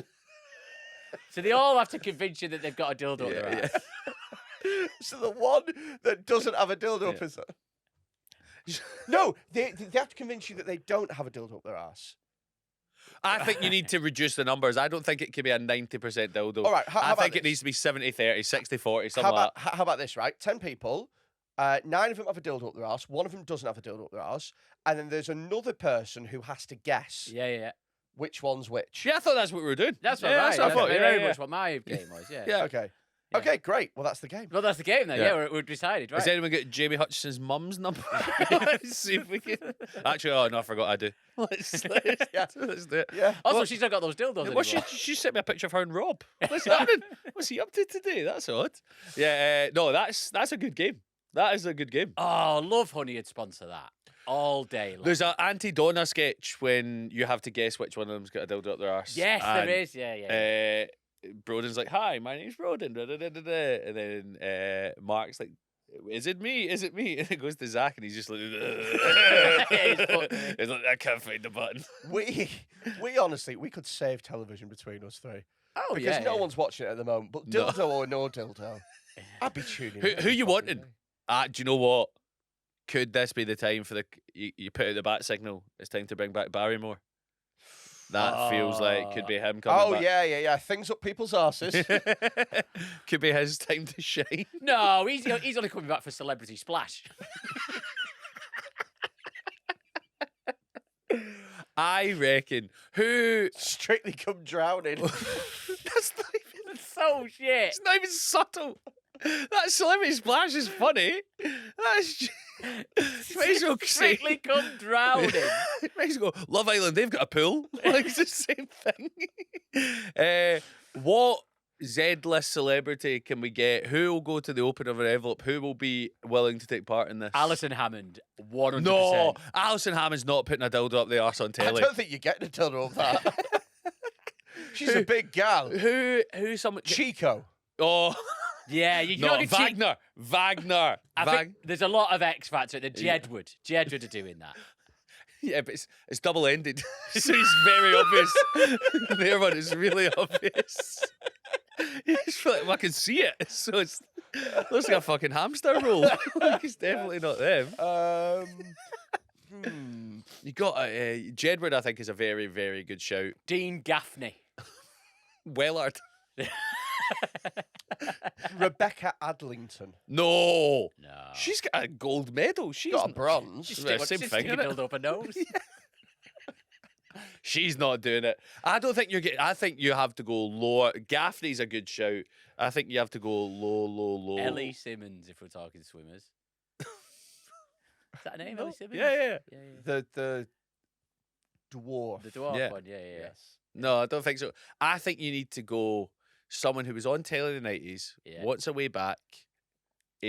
So they all have to convince you that they've got a dildo up their Yeah, ass. So the one that doesn't have a dildo up his No, they have to convince you that they don't have a dildo up their ass. I think you need to reduce the numbers. I don't think it can be a 90% dildo. All right, how I about think it this? needs to be 70-30, 60-40, something like that. How about this, right? 10 people, 9 of them have a dildo up their ass, 1 of them doesn't have a dildo up their ass, and then there's another person who has to guess Yeah. which one's which. Yeah, I thought that's what we were doing. That's what yeah, right. that's what I That's thought. very Yeah. much what my game was. Yeah. Yeah. Okay. Yeah. Okay, great. Well, that's the game. Well, that's the game then. Yeah. Yeah, we've decided, right? Has anyone got Jamie Hutchison's mum's number? Let's see if we can. Actually, oh no, I forgot I do. Let's do it. Yeah. Also, she's not got those dildos anymore. Well, she sent me a picture of her and Rob. What's happening? What's he up to today? That's odd. Yeah, no, that's a good game. That is a good game. Oh, Love Honey would sponsor that all day long. There's an Auntie Donna sketch when you have to guess which one of them's got a dildo up their arse. Yes, and, there is. Yeah. Broden's like, "Hi, my name's Broden," and then Mark's like, is it me? Is it me? And it goes to Zach, and he's just like, he's like, I can't find the button. We honestly, we could save television between us three. Oh, because yeah. no one's watching it at the moment. But No. dildo or no dildo, I'd be tuning in. Who you fucking wanting? day. Do you know what? Could this be the time for you put out the bat signal? It's time to bring back Barrymore. That feels like could be him coming Oh, back. yeah. Things up people's arses. Could be his time to shine. No, he's only coming back for Celebrity Splash. I reckon who Strictly Come Drowning. that's not even So shit. it's not even subtle. That Celebrity Splash is funny. That's just, might as well say, Strictly Come Drowning. might as well go, Love Island, they've got a pool. Like it's the same thing. What Z-list celebrity can we get? Who will go to the open of an envelope? Who will be willing to take part in this? Alison Hammond, 100%. No, Alison Hammond's not putting a dildo up the arse on I telly. don't think you're getting a dildo of that. She's a big gal. Who someone Chico. Oh Yeah, you no, know Wagner. I think there's a lot of X Factor. The Jedward are doing that. Yeah, but it's double ended. So it's very obvious. The other one is really obvious. It's like, well, I can see it. So it looks like a fucking hamster roll. Like, it's definitely not them. You got Jedward, I think, is a very, very good shout. Dean Gaffney. Wellard. Rebecca Adlington. No. No. She's got a gold medal. She's Got a bronze. Just Well, stick, same stick thing, a innit? dildo up her nose. She's not doing it. I don't think you're getting. I think you have to go lower. Gaffney's a good shout. I think you have to go low. Ellie Simmons, if we're talking swimmers. Is that her name, Ellie Simmons? Yeah. The dwarf. The dwarf Yeah. one, yeah. Yes. No, I don't think so. I think you need to go someone who was on telly in the 90s, Yeah. wants a way back.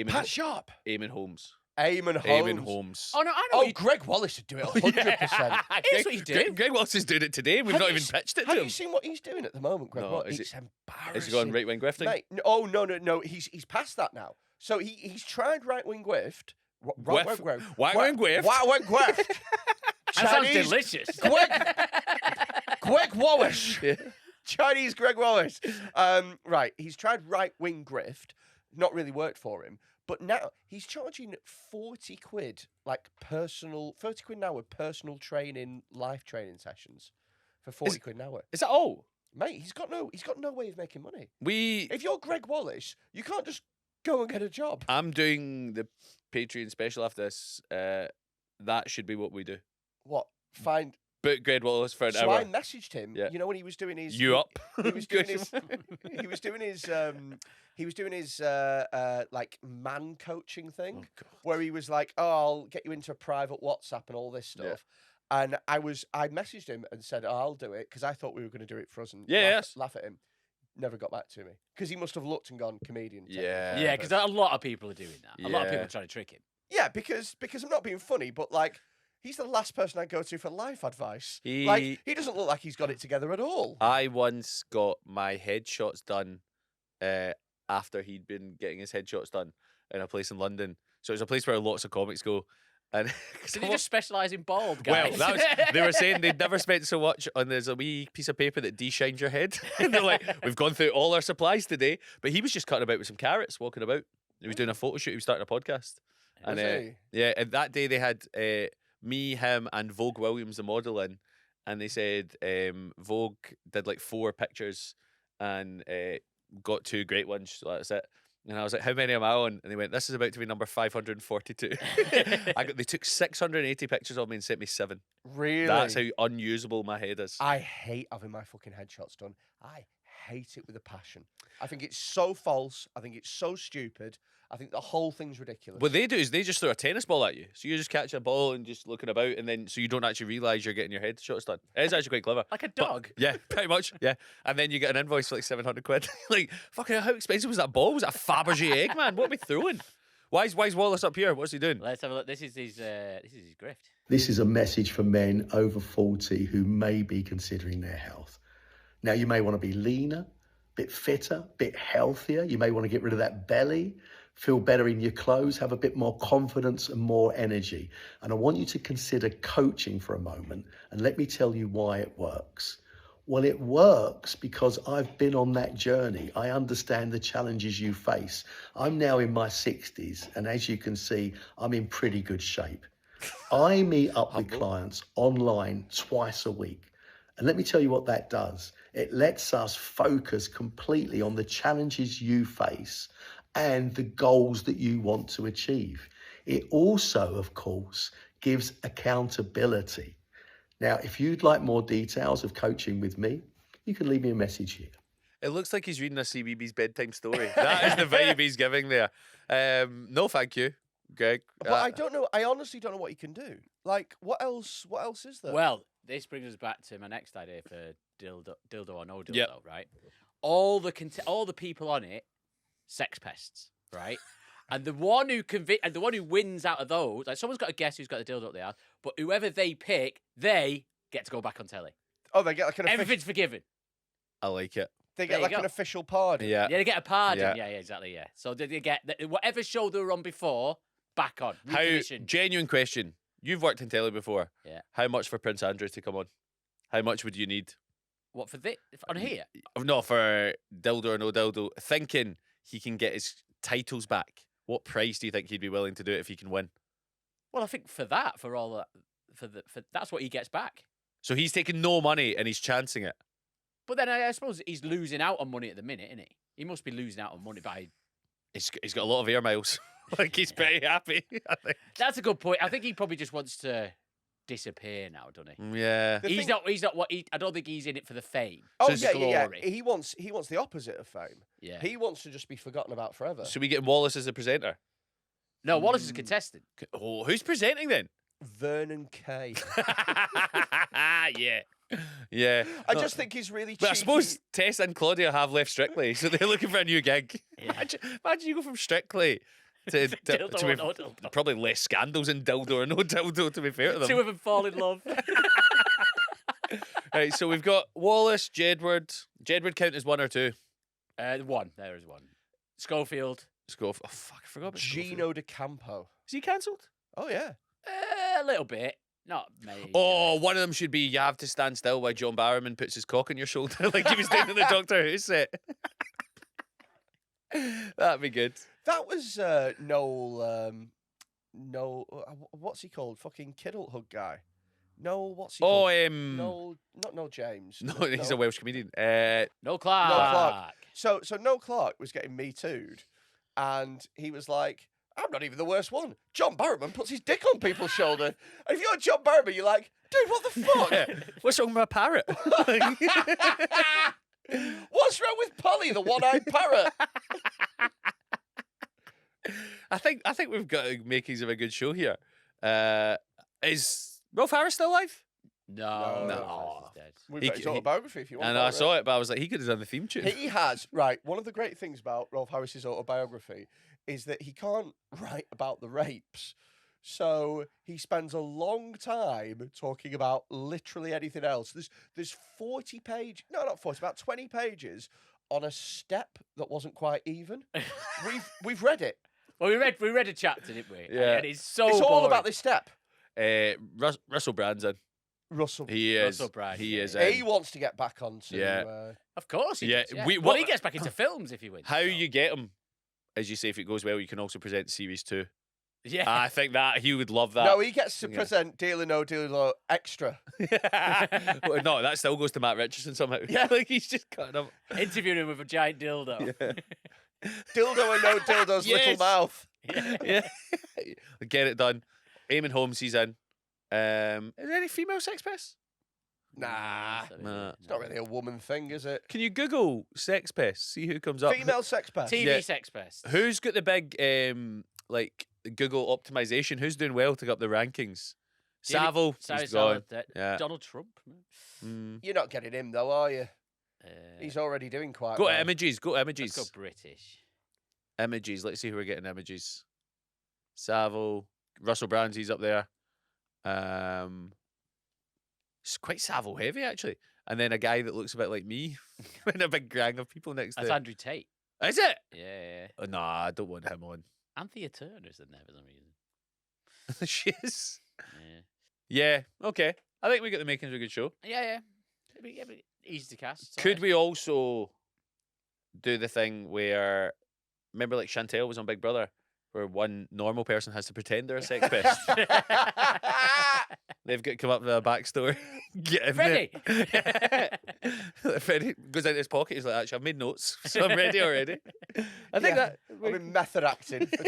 Pat Sharp. Eamon Holmes. Eamon Holmes. Eamon Holmes. Oh, no, I know. Oh, what you- Greg Wallace would do it 100%. Here's what he's doing. Greg Wallace is doing it today. We've Have not you even pitched it to Have him. you seen what he's doing at the moment, Greg? No, Wallace? is It's embarrassing. Is he going right wing grifting? Mate, no. He's past that now. So he's tried right wing grift. Right wing grift. Right wing grift. Right wing grift. That sounds Chinese delicious. Greg Wallace. Yeah. Chinese Greg Wallace. Right, he's tried right wing grift. Not really worked for him. But now he's charging 40 quid, like 30 quid an hour personal training, life training sessions for 40 quid an hour. Is that all? Mate, he's got no way of making money. We. If you're Greg Wallace, you can't just go and get a job. I'm doing the Patreon special after this. That should be what we do. What? Find. Book Greg Wallace for an So hour. I messaged him. Yeah. You know when he was doing his. You up? He was doing his. He was doing his like man coaching thing, where he was like, "Oh, I'll get you into a private WhatsApp and all this stuff." And I messaged him and said, "Oh, I'll do it," because I thought we were going to do it for us and laugh at him. Never got back to me because he must have looked and gone comedian. Yeah. Yeah, because a lot of people are doing that. A lot of Yeah. people are trying to trick him. Yeah, because I'm not being funny, but like. He's the last person I go to for life advice. He doesn't look like he's got it together at all. I once got my headshots done after he'd been getting his headshots done in a place in London. So it was a place where lots of comics go. And Did he just specialise in bald well, guys? they were saying they'd never spent so much on there's a wee piece of paper that de-shines your head. And they're like, we've gone through all our supplies today. But he was just cutting about with some carrots, walking about. He was doing a photo shoot. He was starting a podcast. And Was he? yeah, and that day they had me, him, and Vogue Williams, the model, in, and they said Vogue did like 4 pictures and got 2 great ones. So that's it. And I was like, "How many am I on?" And they went, "This is about to be number 542." They took 680 pictures of me and sent me 7. Really? That's how unusable my head is. I hate having my fucking headshots done. I hate it with a passion. I think it's so false. I think it's so stupid. I think the whole thing's ridiculous. What they do is they just throw a tennis ball at you. So you just catch a ball and just looking about, and then so you don't actually realise you're getting your headshots done. It is actually quite clever. Like a dog. Yeah, pretty much. Yeah. And then you get an invoice for like 700 quid. Like, fucking how expensive was that ball? Was that a Fabergé egg, man? What are we throwing? Why is Wallace up here? What's he doing? Let's have a look. This is his grift. This is a message for men over 40 who may be considering their health. Now, you may want to be leaner, bit fitter, bit healthier. You may want to get rid of that belly, feel better in your clothes, have a bit more confidence and more energy. And I want you to consider coaching for a moment, and let me tell you why it works. Well, it works because I've been on that journey. I understand the challenges you face. I'm now in my 60s, and as you can see, I'm in pretty good shape. I meet up with clients online twice a week. And let me tell you what that does. It lets us focus completely on the challenges you face and the goals that you want to achieve. It also, of course, gives accountability. Now, if you'd like more details of coaching with me, you can leave me a message here. It looks like he's reading a CBeebies bedtime story. That is the vibe he's giving there. No, thank you, Greg. But I don't know. I honestly don't know what he can do. Like, what else? What else is there? Well, this brings us back to my next idea for dildo or no dildo, Yep. right? All the people on it, sex pests, right? And the one who wins out of those, like someone's got to guess who's got the dildo up there, but whoever they pick, they get to go back on telly. Oh, they get like an Everything's forgiven. I like it. They There get you like go. an official pardon. Yeah. Yeah, they get a pardon. Yeah. Yeah, exactly. Yeah. So they get whatever show they were on before, back on. How Recommissioned. genuine question? You've worked in telly before. Yeah. How much for Prince Andrew to come on? How much would you need? What for this on here? No, for dildo or no dildo. Thinking he can get his titles back. What price do you think he'd be willing to do it if he can win? Well, I think for all that, for that's what he gets back. So he's taking no money and he's chancing it. But then I suppose he's losing out on money at the minute, isn't he? He must be losing out on money by. He's got a lot of air miles. Like he's pretty happy. I think. That's a good point. I think he probably just wants to disappear now, doesn't he? Yeah. He's not what he. I don't think he's in it for the fame. Oh for the yeah. glory. He wants the opposite of fame. Yeah. He wants to just be forgotten about forever. Should we get Wallace as a presenter? No, Wallace is a contestant. Oh, who's presenting then? Vernon Kay. Yeah. Yeah. I just think he's really cheeky. But I suppose Tess and Claudia have left Strictly, so they're looking for a new gig. Yeah. Imagine you go from Strictly to Dildo or no dildo. probably less scandals in dildo or no dildo, to be fair to them. Two of them fall in love. Right, so we've got Wallace, Jedward. Jedward count as one or two? One. There is one. Schofield. Oh, fuck, I forgot about Schofield. Gino de Campo. Is he cancelled? Oh yeah. A little bit. Not major. Oh, one of them should be You Have to Stand Still while John Barrowman puts his cock on your shoulder like he was doing in the Doctor Who set. That'd be good. That was Noel. What's he called? Fucking Kiddle Hug guy. Noel. What's he called? Noel. Not Noel James. No, he's a Welsh comedian. No Clark. Noel Clark. So Noel Clark was getting Me Too'd, and he was like, I'm not even the worst one. John Barrowman puts his dick on people's shoulder. And if you're John Barrowman, you're like, dude, what the fuck? What's wrong with my parrot? What's wrong with Polly, the one-eyed parrot? I think we've got makings of a good show here. Is Rolf Harris still alive? No. No. He's dead. We've got his autobiography if you want. I know, I saw it, but I was like, he could have done the theme tune. He has, right. One of the great things about Rolf Harris's autobiography is that he can't write about the rapes. So he spends a long time talking about literally anything else. There's 40 pages, no, not 40, about 20 pages on a step that wasn't quite even. We've read it. Well, we read a chapter, didn't we? Yeah. And it's so It's all boring. about this step. Russell Brand's in. Russell. He is. Russell Brand, He yeah. is. He wants to get back onto. Yeah. Of course he Yeah, does, yeah. we- Well, what- he gets back into films if he wins. How you get him, as you say, if it goes well, you can also present series 2. Yeah. I think that he would love that. No, he gets to Yeah. present Deal or No Deal extra. Well, no, that still goes to Matt Richardson somehow. Yeah. Like he's just cutting up. Interviewing him with a giant dildo. Dildo and No Dildo's little Yes. mouth. Yeah. Get it done. Eamon Holmes, he's in. Is there any female sex pests? Nah. Nah. It's not really a woman thing, is it? Can you Google sex pests? See who comes up. Female sex pest. TV Yeah. sex pest. Who's got the big like Google optimization? Who's doing well to go up the rankings? Savile, Sorry, he's gone. yeah. Donald Trump. You're not getting him though, are you? Uh, He's already doing quite Go well. to images. Go to let's images. go British. Images. Let's see who we're getting images. Savile, Russell Brand, he's up there. It's quite Savile heavy actually. And then a guy that looks a bit like me, and a big gang of people next That's to. Andrew Tate. Is it? Yeah. Oh, nah, I don't want him on. Anthea Turner's in there for some reason. She is. Yeah. Yeah, okay. I think we get the makings of a good show. Yeah. It'd be easy to cast. Could we also do the thing where, remember, like Chantel was on Big Brother, where one normal person has to pretend they're a sex pest? They've got to come up with a backstory. Get him Freddy! Freddy goes out his pocket. He's like, actually, I've made notes, so I'm ready already. I think that. I've been method acting for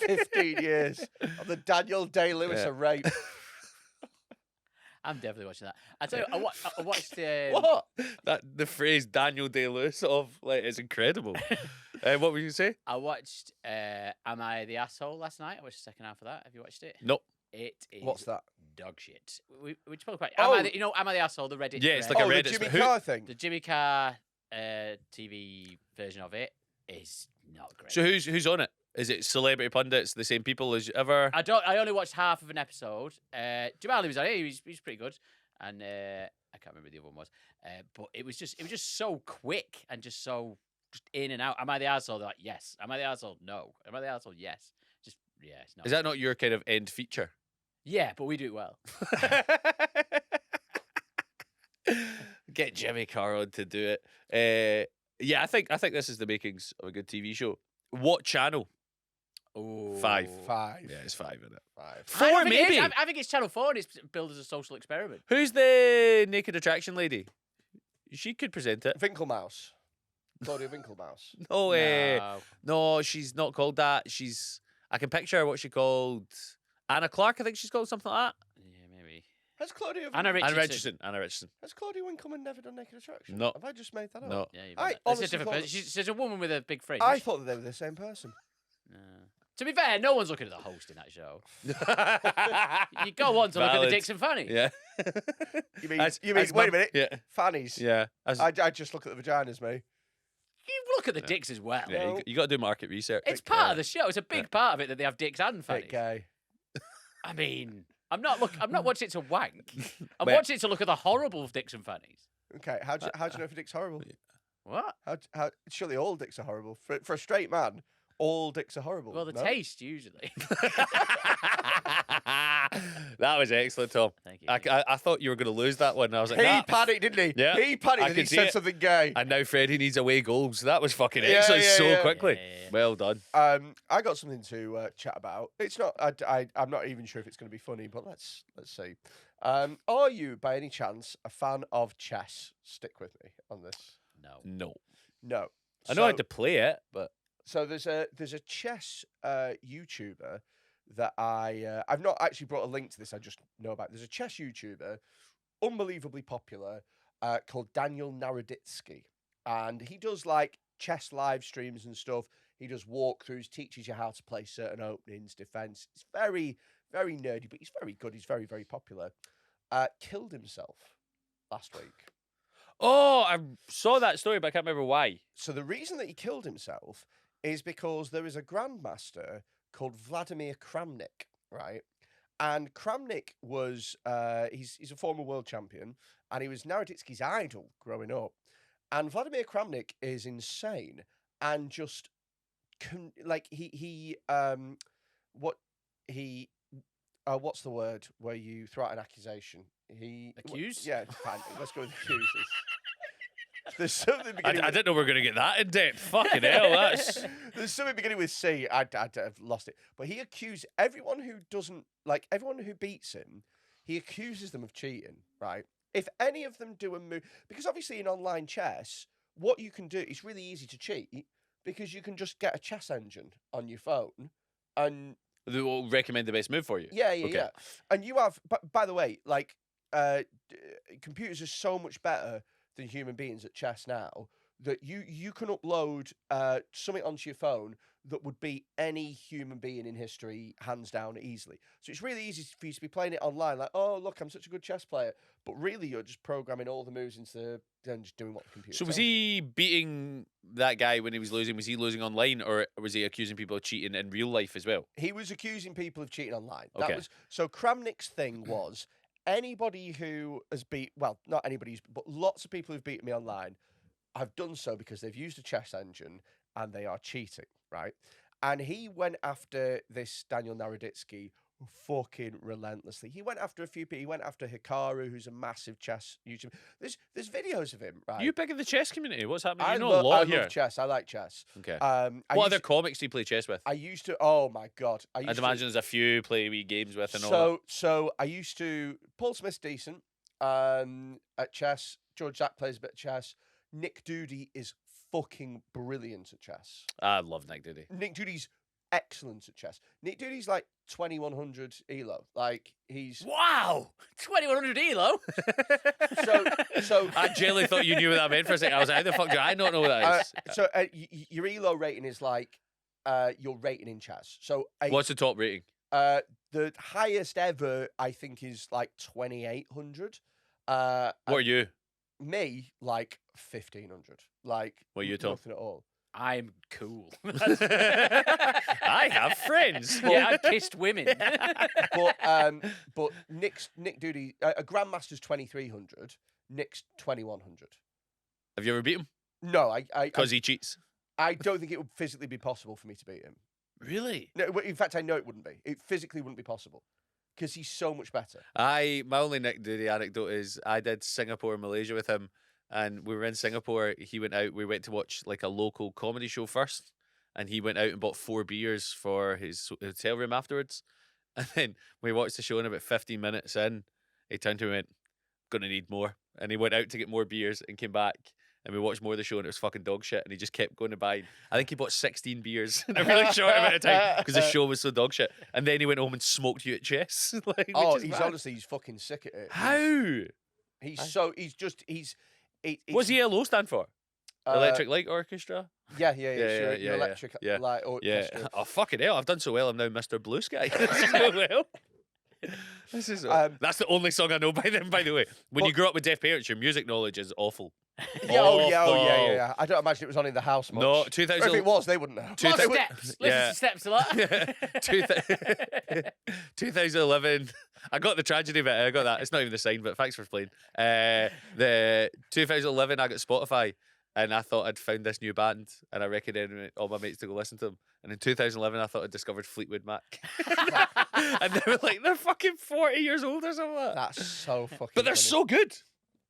15 years on the Daniel Day-Lewis Yeah. of rape. I'm definitely watching that. I tell you, I watched. What? The phrase Daniel Day-Lewis of, like, is incredible. What would you say? I watched Am I the Asshole last night? I watched the second half of that. Have you watched it? Nope. It is. What's that? Dog shit. We spoke about. Oh. Am I the Asshole? The Reddit. Yeah, it's thread. like a the Reddit. Jimmy who- Carr thing. The Jimmy Carr TV version of it is not great. So who's on it? Is it celebrity pundits, the same people as ever? I only watched half of an episode. Jamali was on it. He was pretty good, and I can't remember who the other one was. But it was just so quick and just in and out. Am I the asshole? They're like, yes. Am I the asshole? No. Am I the asshole? Yes. Just it's not. Is that not your kind of end feature? Yeah, but we do it well. Get Jimmy Carr on to do it. Yeah, I think this is the makings of a good TV show. What channel? Oh, 5. 5. Yeah, it's 5, isn't it? 5. I 4 don't think it is. maybe. I think it's Channel 4 and it's billed as a social experiment. Who's the naked attraction lady? She could present it. Winkelmouse. Claudia Winkelmouse. No, No. no, she's not called that. I can picture her what she called. Anna Clark, I think she's called something like that. Yeah, maybe. Has Claudia Anna Richardson. Anna Richardson. Has Claudia Winkelman never done Naked Attraction? No. Have I just made that up? No. Yeah, you've I done that. That's honestly a different thought person. She's a woman with a big fringe. I thought that they were the same person. To be fair, no one's looking at the host in that show. You go on to look at the Valid. dicks and fannies. Yeah. You mean, As wait a mum- minute. Yeah. Fannies. Yeah. I just look at the vaginas, mate. You look at the dicks as well. Yeah, Well, you got to do market research. It's part of the show. It's a big part of it that they have dicks and Bit fannies. gay. I mean, I'm not watching it to wank. I'm Well- watching it to look at the horrible dicks and fannies. Okay, how do you know if a dick's horrible? What? How surely all dicks are horrible. For a straight man, all dicks are horrible. Well, the no? taste usually. That was excellent, Tom. Thank you. I thought you were going to lose that one. I was like, He nah. panicked, didn't he? Yeah, He panicked I and he could see said it. something gay. And now Freddie needs away goals. That was fucking Yeah, excellent yeah, so yeah. quickly. Yeah. Well done. I got something to chat about. It's not. I'm not even sure if it's going to be funny, but let's see. Are you, by any chance, a fan of chess? Stick with me on this. No. No. No. I know how to play it, but So there's a chess YouTuber that I've not actually brought a link to this. I just know about. There's a chess YouTuber, unbelievably popular, called Daniel Naroditsky, and he does like chess live streams and stuff. He does walkthroughs, teaches you how to play certain openings, defense. It's very, very nerdy, but he's very good. He's very, very popular. Killed himself last week. oh, I saw that story, but I can't remember why. So the reason that he killed himself is because there is a grandmaster called Vladimir Kramnik, right? And Kramnik was he's a former world champion, and he was Naroditsky's idol growing up. And Vladimir Kramnik is insane and just what's the word where you throw out an accusation? Accuse? Yeah, fine. Let's go with accuse. There's something beginning I with- didn't know we were going to get that in depth. Fucking hell, that's... There's something beginning with C. I'd have lost it. But he accused everyone who doesn't, like, everyone who beats him, he accuses them of cheating, right? If any of them do a move, because obviously in online chess, what you can do, it's really easy to cheat because you can just get a chess engine on your phone and They will recommend the best move for you. yeah. Okay. And you have, by the way, like, computers are so much better than human beings at chess now that you can upload something onto your phone that would beat any human being in history hands down easily. So it's really easy for you to be playing it online, like, oh look, I'm such a good chess player, but really you're just programming all the moves into and just doing what the computer. So was tells you. he beating that guy when he was losing? Was he losing online, or was he accusing people of cheating in real life as well? He was accusing people of cheating online. Okay. That was so Kramnik's thing was anybody who has not anybody, but lots of people who've beaten me online have done so because they've used a chess engine and they are cheating, right? And he went after this Daniel Naroditsky fucking relentlessly. He went after a few people. He went after Hikaru, who's a massive chess YouTuber. There's videos of him, right? You big in the chess community? What's happening? I You know lo- a lot I here. love chess. I like chess. Okay. I What used other comics do you play chess with? I used to. Oh my god! I used I'd imagine there's a few play wee games with and all that. So I used to. Paul Smith's decent at chess. George Zack plays a bit of chess. Nick Dudy is fucking brilliant at chess. I love Nick Dudy. Nick Dudy's excellent at chess. Nick Dudy's like 2100 elo. Like he's Wow, 2100 elo. so. I genuinely thought you knew what that meant for a second. I was like, how the fuck do I not know what that is? Your elo rating is like your rating in chess. So What's the top rating? the highest ever I think is like 2800. What are you? Me like 1500. Like What are you, Tom? nothing at all. I'm cool. I have friends. Yeah, I've kissed women. But Nick Dudy, a grandmaster's 2300. Nick's 2100. Have you ever beat him? No, I Because he cheats. I don't think it would physically be possible for me to beat him. Really? No, in fact, I know it wouldn't be. It physically wouldn't be possible because he's so much better. My only Nick Dudy anecdote is I did Singapore and Malaysia with him, and we were in Singapore. He went out. We went to watch like a local comedy show first, and he went out and bought 4 beers for his hotel room afterwards. And then we watched the show, and about 15 minutes in, he turned to me and went, "Gonna need more." And he went out to get more beers and came back. And we watched more of the show, and it was fucking dog shit. And he just kept going to buy. I think he bought 16 beers in a really short amount of time because the show was so dog shit. And then he went home and smoked you at chess. Like, He's fucking sick at it. How? He's What's ELO stand for? Electric Light Orchestra? Yeah, sure. Electric yeah. Light Orchestra. Yeah. Oh, fucking hell. I've done so well. I'm now Mr. Blue Sky. This is that's the only song I know by them, by the way. When you grow up with deaf parents, your music knowledge is awful. Yeah. I don't imagine it was on in the house much. No, Or if it was, they wouldn't know. Steps. Listen to Steps a lot. 2011. I got the tragedy bit. I got that. It's not even the sign, but thanks for playing. The 2011, I got Spotify, and I thought I'd found this new band, and I recommended all my mates to go listen to them. And in 2011, I thought I'd discovered Fleetwood Mac. And they were like, they're fucking 40 years old or something like that. That's so fucking But they're funny. so good.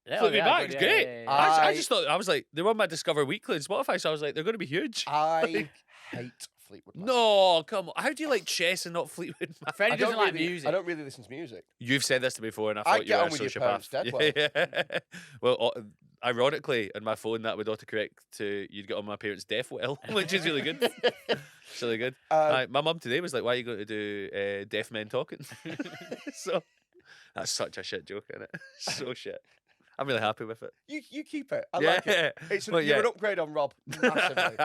Yeah, Fleetwood Mac is great. yeah. I just thought, I was like, they were on my Discover Weekly on Spotify, so I was like, they're going to be huge. I hate Fleetwood Mac. No, come on. How do you like chess and not Fleetwood Mac? Freddie I don't doesn't like really- music. I don't really listen to music. You've said this to me before, and I I thought get you were on a with your sociopath. parents dead Yeah. Well, ironically, on my phone, that would autocorrect to you'd get on my parents' deaf well, which is really good. It's really good. My mum today was like, "Why are you going to do deaf men talking?" So that's such a shit joke, isn't it? So shit. I'm really happy with it. You keep it. I like it. It's Well, you're an upgrade on Rob. Massively.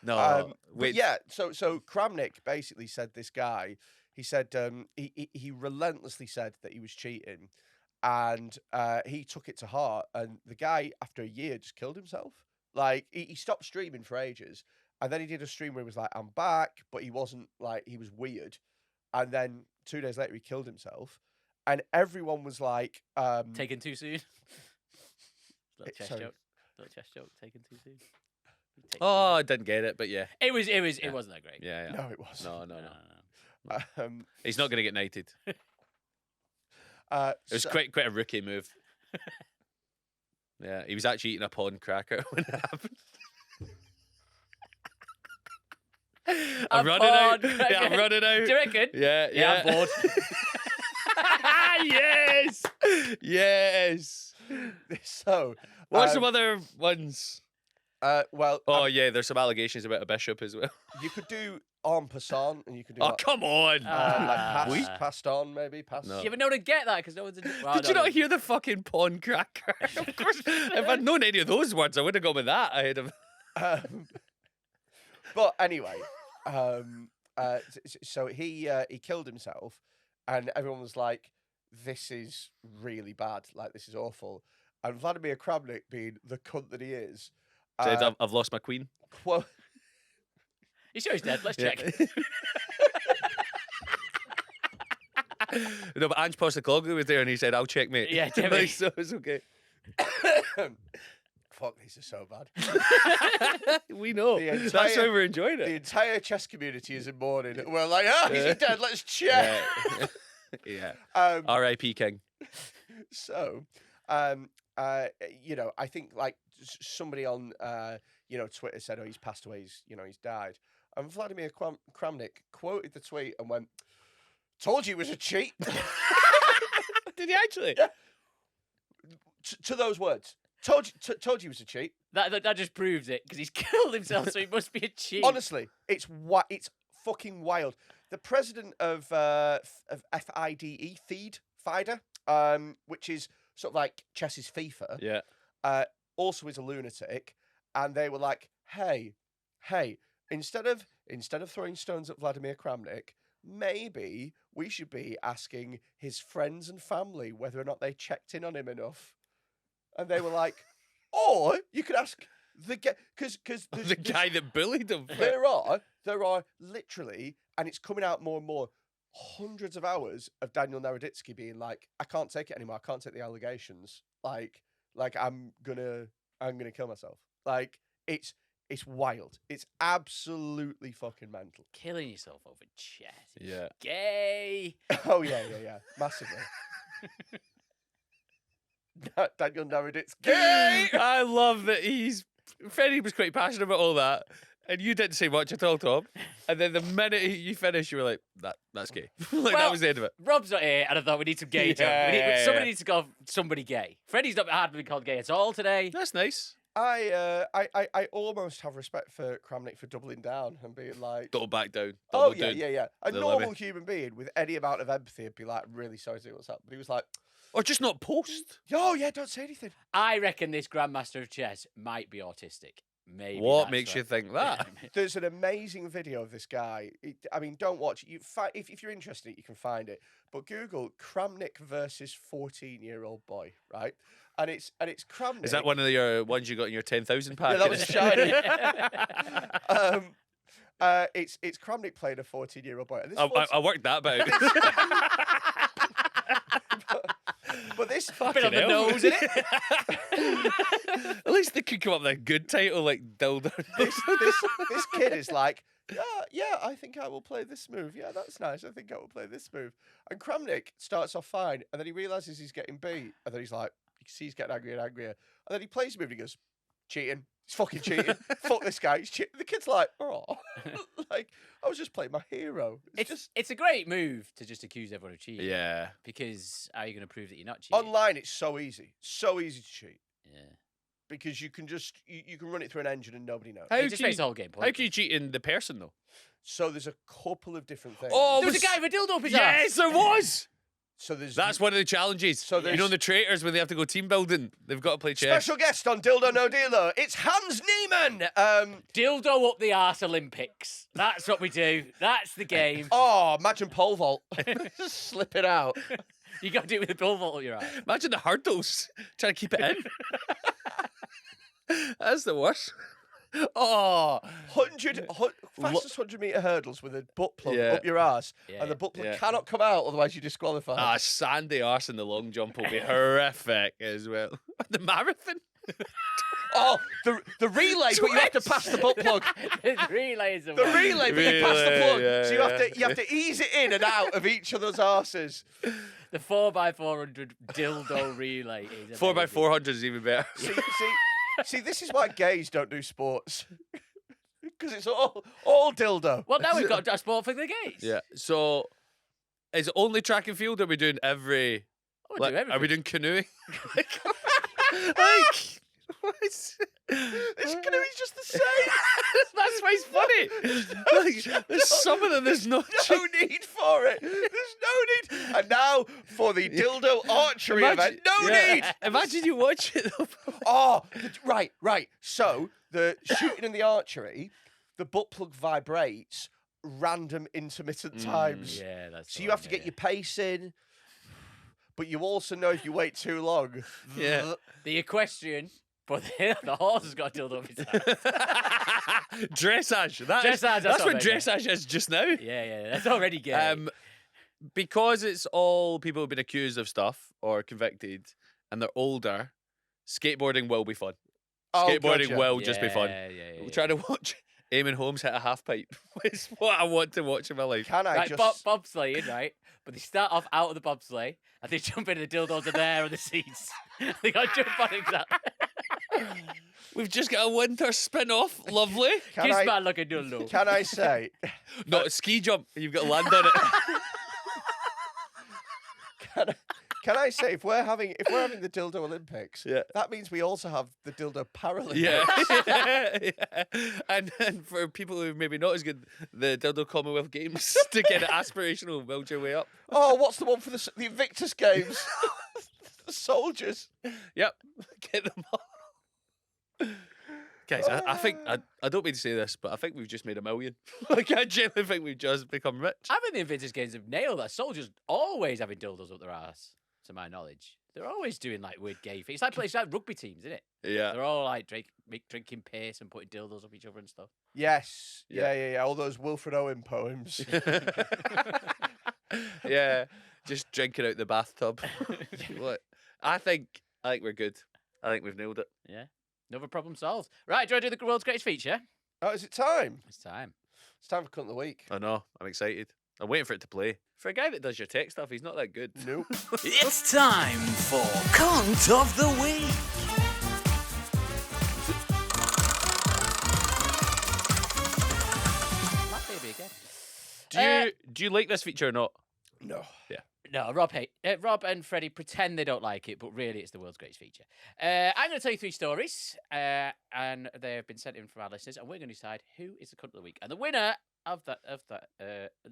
No, But wait. yeah, so Kramnik basically said this guy, he said he relentlessly said that he was cheating, and he took it to heart, and the guy after a year just killed himself. Like he stopped streaming for ages, and then he did a stream where he was like, "I'm back," but he wasn't, like, he was weird, and then 2 days later he killed himself, and everyone was like, Taken too soon. Little chest sorry. joke. Little chest joke. Taken too soon. Oh, I didn't get it, but yeah. It wasn't that great. Yeah. "No, it was." No. He's not going to get knighted. It was So- quite a rookie move. Yeah, he was actually eating a pawn cracker when it happened. I'm running out. Yeah, I'm running out. Do you reckon? Yeah, Yeah, I'm bored. Yes, yes. So, What's some other ones? well, Oh yeah, there's some allegations about a bishop as well. you could do en passant, and you could do Oh like, come on! passed on, maybe passed. No. Yeah, but no one would get that because no one's. Did you not hear the fucking pawn cracker? Of course, if I'd known any of those words, I would have gone with that ahead of. But anyway, so he killed himself, and everyone was like, "This is really bad. Like, this is awful." And Vladimir Kramnik, being the cunt that he is, Said I've lost my queen. quote. You sure he's dead? Let's check. No, but Ange Postecoglou was there, and he said, "I'll check, mate." Yeah, definitely. So it's okay. fuck, these are so bad. We know. The That's why entire- we're enjoying The it. entire chess community is in mourning. We're like, oh, he's dead. Let's check. Yeah. Um, R.I.P. King. So, you know, I think like somebody on, you know, Twitter said, oh, he's passed away. He's died. And Vladimir Kramnik quoted the tweet and went, "Told you it was a cheat." Did he actually? Yeah. To those words, told you it was a cheat. That just proves it because he's killed himself, so he must be a cheat. Honestly, it's fucking wild. The president of FIDE, which is sort of like chess's FIFA, Yeah. also is a lunatic, and they were like, hey, instead of throwing stones at Vladimir Kramnik, maybe we should be asking his friends and family whether or not they checked in on him enough. And they were like, or you could ask the guy, because The guy that bullied him. there are literally, and it's coming out more and more, hundreds of hours of Daniel Naroditsky being like, I can't take it anymore. I can't take the allegations. Like I'm gonna kill myself. Like it's wild. It's absolutely fucking mental. Killing yourself over chess. It's Yeah. gay. Oh yeah, massively. Daniel Naroditsky. I love that Freddie was quite passionate about all that, and you didn't say much at all, Tom. And then the minute you finished, you were like, that's gay. Like, that was the end of it. Rob's not here, and I thought we need some gay talk. Somebody needs to go somebody gay. Freddie's not hardly been called gay at all today. That's nice. I almost have respect for Kramnik for doubling down and being like, Don't back down. oh Double yeah, down. yeah. A The normal limit. human being with any amount of empathy would be like, really sorry to see what's up. But he was like, Or just not post. oh yeah, don't say anything. I reckon this Grandmaster of Chess might be autistic. Maybe. What that's makes you right. think that? There's an amazing video of this guy. I mean, don't watch it. If you're interested in it, you can find it. But Google Kramnik versus 14-year-old boy, right? And it's Kramnik. Is that one of your ones you got in your 10,000 pack? Yeah, that was shiny. It's Kramnik playing a 14-year-old boy. And this I worked that bit out. but this Bit on the hell. nose, isn't it? At least they could come up with a good title like Dildo. this kid is like, yeah, I think I will play this move. Yeah, that's nice. I think I will play this move. And Kramnik starts off fine, and then he realizes he's getting beat, and then he's like, you can see he's getting angrier and angrier. And then he plays the move, and he goes, cheating. He's fucking cheating. Fuck this guy. He's cheating. The kid's like, oh, like I was just playing my hero. It's a great move to just accuse everyone of cheating. Yeah. Because how are you going to prove that you're not cheating? Online, it's so easy to cheat. Yeah. Because you can just you can run it through an engine and nobody knows. How It just can makes the whole game How can you cheat in the person though? So there's a couple of different things. Oh, There was a guy with a dildo up his ass. yes, there was. So there's That's one of the challenges. So You know there's- the traitors when they have to go team building, they've got to play chess. special guest on Dildo No Dealer. It's Hans Niemann. Dildo up the arse Olympics. That's what we do. That's the game. Oh, imagine pole vault. Slip it out. You got to do it with the pole vault up your ass. Imagine the hurdles trying to keep it in. That's the worst. Oh, Fastest 100-meter hurdles with a butt plug Yeah. up your ass, Yeah, and the butt plug yeah. cannot come out, otherwise you're disqualified. sandy arse in the long jump will be horrific as well. The marathon. Oh, the relay, but you have to pass the butt plug. The relay is the The one. relay, but you pass the Relay, plug. yeah, So you have to ease it in and out of each other's arses. The 4x400 dildo relay is 4x400 is even better. See, this is why gays don't do sports. Because it's all dildo. Well, now we've got a sport for the gays. Yeah. So, is it only track and field? Or are we doing every? We'll Like, do everything. are we doing canoeing? This canoe's just the same. That's why it's funny. Like, there's some of them. There's no. No need for it. There's no need. And now for the dildo archery event. No need. Imagine you watch it. Though. Oh, right. So the shooting and the archery, the butt plug vibrates random intermittent times. Yeah, that's So you have to get your pace in, but you also know if you wait too long. Yeah. the equestrian, but the horse has got a dildo up his ass. Dressage. That is- Dressage, that's That's what what I meant, dressage is just now. Yeah, that's already gay. Because it's all people who've been accused of stuff or convicted, and they're older. Skateboarding will be fun. Oh, Skateboarding gotcha. will just be fun. Yeah. Trying to watch Eamon Holmes hit a half pipe is what I want to watch in my life. Can I Right, just... bobsleighing, right? But they start off out of the bobsleigh and they jump in, the dildos are there on the seats. They got to jump on exactly. We've just got a winter spin-off. Lovely. Can Kiss I, man like a dildo. can I say... Not a ski jump. You've got to land on it. Can I say, if we're having the Dildo Olympics, Yeah. that means we also have the Dildo Paralympics. Yeah. And for people who are maybe not as good, the Dildo Commonwealth Games to get it aspirational, build your way up. Oh, what's the one for the Invictus Games? The soldiers. Yep. Get them all. Guys, I think, I don't mean to say this, but I think we've just made $1 million. Like, I genuinely think we've just become rich. I think the Invictus Games have nailed that. Soldiers always having dildos up their ass, to my knowledge. They're always doing like weird gay things. It's like rugby teams, isn't it? Yeah. They're all like drinking piss and putting dildos up each other and stuff. Yes. Yeah. All those Wilfred Owen poems. Yeah. Just drinking out the bathtub. What? I think we're good. I think we've nailed it. Yeah. Another problem solved. Right, do you want to do the world's greatest feature? Oh, is it time? It's time. It's time for Cunt of the Week. I know. I'm excited. I'm waiting for it to play. For a guy that does your tech stuff, he's not that good. Nope. It's time for Cunt of the Week. That baby again. Do you like this feature or not? No. Yeah. No, Rob and Freddie pretend they don't like it, but really it's the world's greatest feature. I'm going to tell you 3 stories, and they have been sent in from our listeners, and we're going to decide who is the Cunt of the Week. And the winner of that,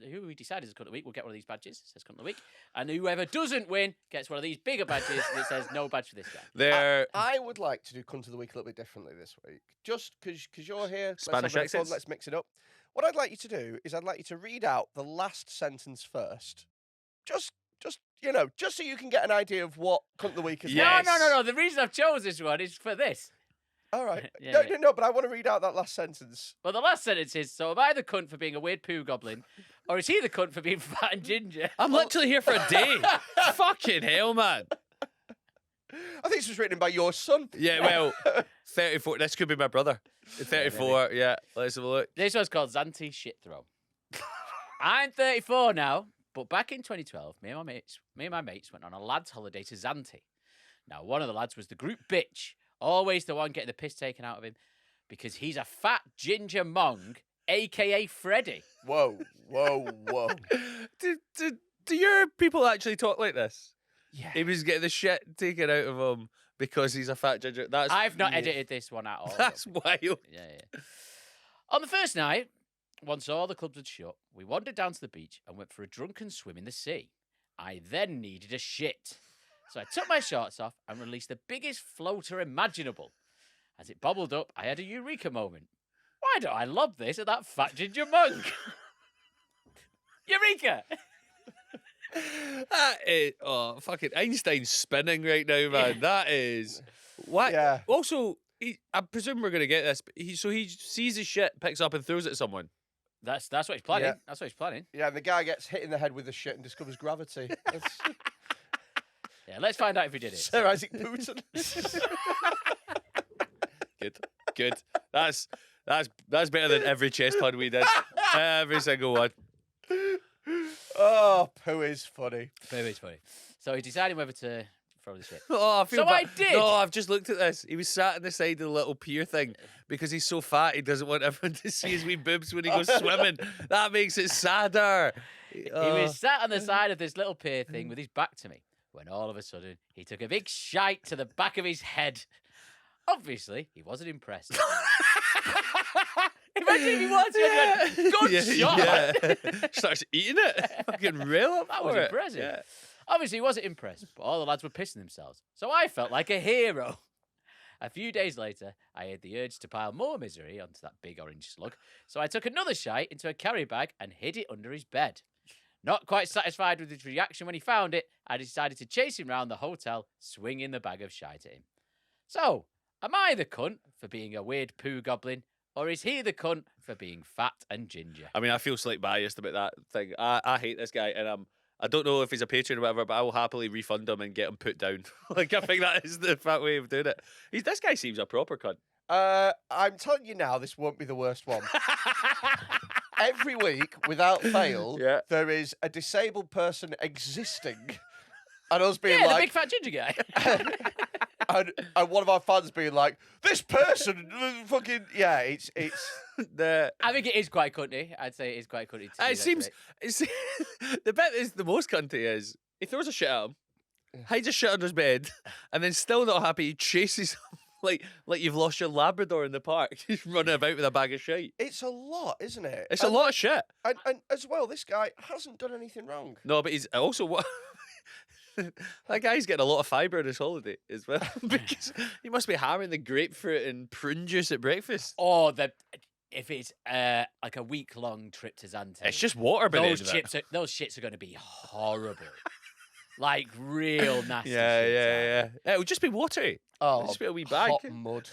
who we decide is the Cunt of the Week, will get one of these badges, it says Cunt of the Week. And whoever doesn't win gets one of these bigger badges that says no badge for this guy. I would like to do Cunt of the Week a little bit differently this week, just because you're here. Spanish let's have a bit of fun, accents? let's mix it up. What I'd like you to do is I'd like you to read out the last sentence first. Just so you can get an idea of what Cunt of the Week is. Yes. No. The reason I've chose this one is for this. All right. Yeah. No, but I want to read out that last sentence. Well, the last sentence is, so am I the cunt for being a weird poo goblin, or is he the cunt for being fat and ginger? I'm literally here for a day. Fucking hell, man. I think this was written by your son. Yeah, well, 34. This could be my brother. 34, yeah. Let's have a look. This one's called Zante Shit Throw. I'm 34 now, but back in 2012, me and my mates went on a lads' holiday to Zante. Now, one of the lads was the group bitch, always the one getting the piss taken out of him, because he's a fat ginger mong, a.k.a. Freddy. Whoa. Do your people actually talk like this? Yeah. He was getting the shit taken out of him because he's a fat ginger. I've not edited this one at all. That's wild. Yeah. On the first night, once all the clubs had shut, we wandered down to the beach and went for a drunken swim in the sea. I then needed a shit. So I took my shorts off and released the biggest floater imaginable. As it bobbled up, I had a eureka moment. Why don't I lob this at that fat ginger monk? Eureka! That is, fucking Einstein's spinning right now, man. That is what. Yeah. Also, I presume we're gonna get this. But he sees his shit, picks up and throws it at someone. That's what he's planning. Yeah. That's what he's planning. Yeah, and the guy gets hit in the head with the shit and discovers gravity. Yeah, let's find out if he did it. Sir Isaac Pooton. Good. That's better than every chess pod we did. Every single one. Oh, Pooh is funny. Pooh is funny. So he's deciding whether to throw the shit. Oh, I feel So bad. I did. No, I've just looked at this. He was sat on the side of the little pier thing because he's so fat he doesn't want everyone to see his wee boobs when he goes swimming. That makes it sadder. He was sat on the side of this little pier thing with his back to me when all of a sudden he took a big shite to the back of his head. Obviously, he wasn't impressed. Imagine if he was. Good shot. Yeah. Starts eating it. Fucking rail up. That was for it. impressive. Yeah. Obviously, he wasn't impressed, but all the lads were pissing themselves. So I felt like a hero. A few days later, I had the urge to pile more misery onto that big orange slug. So I took another shite into a carry bag and hid it under his bed. Not quite satisfied with his reaction when he found it, I decided to chase him round the hotel, swinging the bag of shite at him. So, am I the cunt for being a weird poo goblin, or is he the cunt for being fat and ginger? I mean, I feel slightly biased about that thing. I hate this guy, and I don't know if he's a patron or whatever, but I will happily refund him and get him put down. Like, I think that is the fat way of doing it. This guy seems a proper cunt. I'm telling you now, this won't be the worst one. Every week, without fail, there is a disabled person existing, and us being the like, big fat ginger guy. and one of our fans being like, this person, fucking it's the. I think it is quite cunty. I'd say it is quite cunty. It seems. It's, the bit is the most cunty is he throws a shit at him, hides a shit under his bed, and then still not happy, he chases him. Like you've lost your Labrador in the park. He's running about with a bag of shit. It's a lot, isn't it? It's a lot of shit. And as well, this guy hasn't done anything wrong. No, but he's also what. That guy's getting a lot of fibre on his holiday as well, because he must be hammering the grapefruit and prune juice at breakfast. Or if it's like a week-long trip to Zante. It's just water, but those shits are going to be horrible. Like real nasty. Yeah. It would just be watery. Oh, just be a wee bag. Hot mud.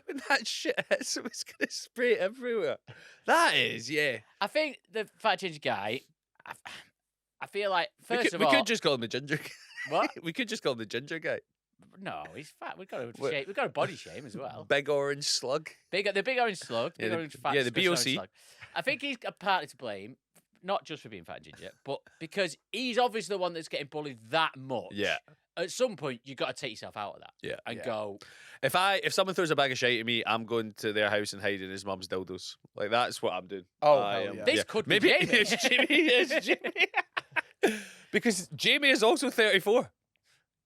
When that shit hits him, it's going to spray everywhere. That is, yeah. I think the fat ginger guy. I feel like first of all, we could just call him the ginger guy. What? We could just call him the ginger guy. No, he's fat. We've got to body shame as well. Big orange slug. The big orange slug. Yeah, orange fat. the BOC. Slug. I think he's partly to blame, not just for being fat ginger, but because he's obviously the one that's getting bullied that much. Yeah. At some point, you've got to take yourself out of that. Yeah. And go. If someone throws a bag of shit at me, I'm going to their house and hiding his mum's dildos. Like, that's what I'm doing. Oh, hell yeah. This could be Maybe Jamie. It's Jamie. Because Jamie is also 34.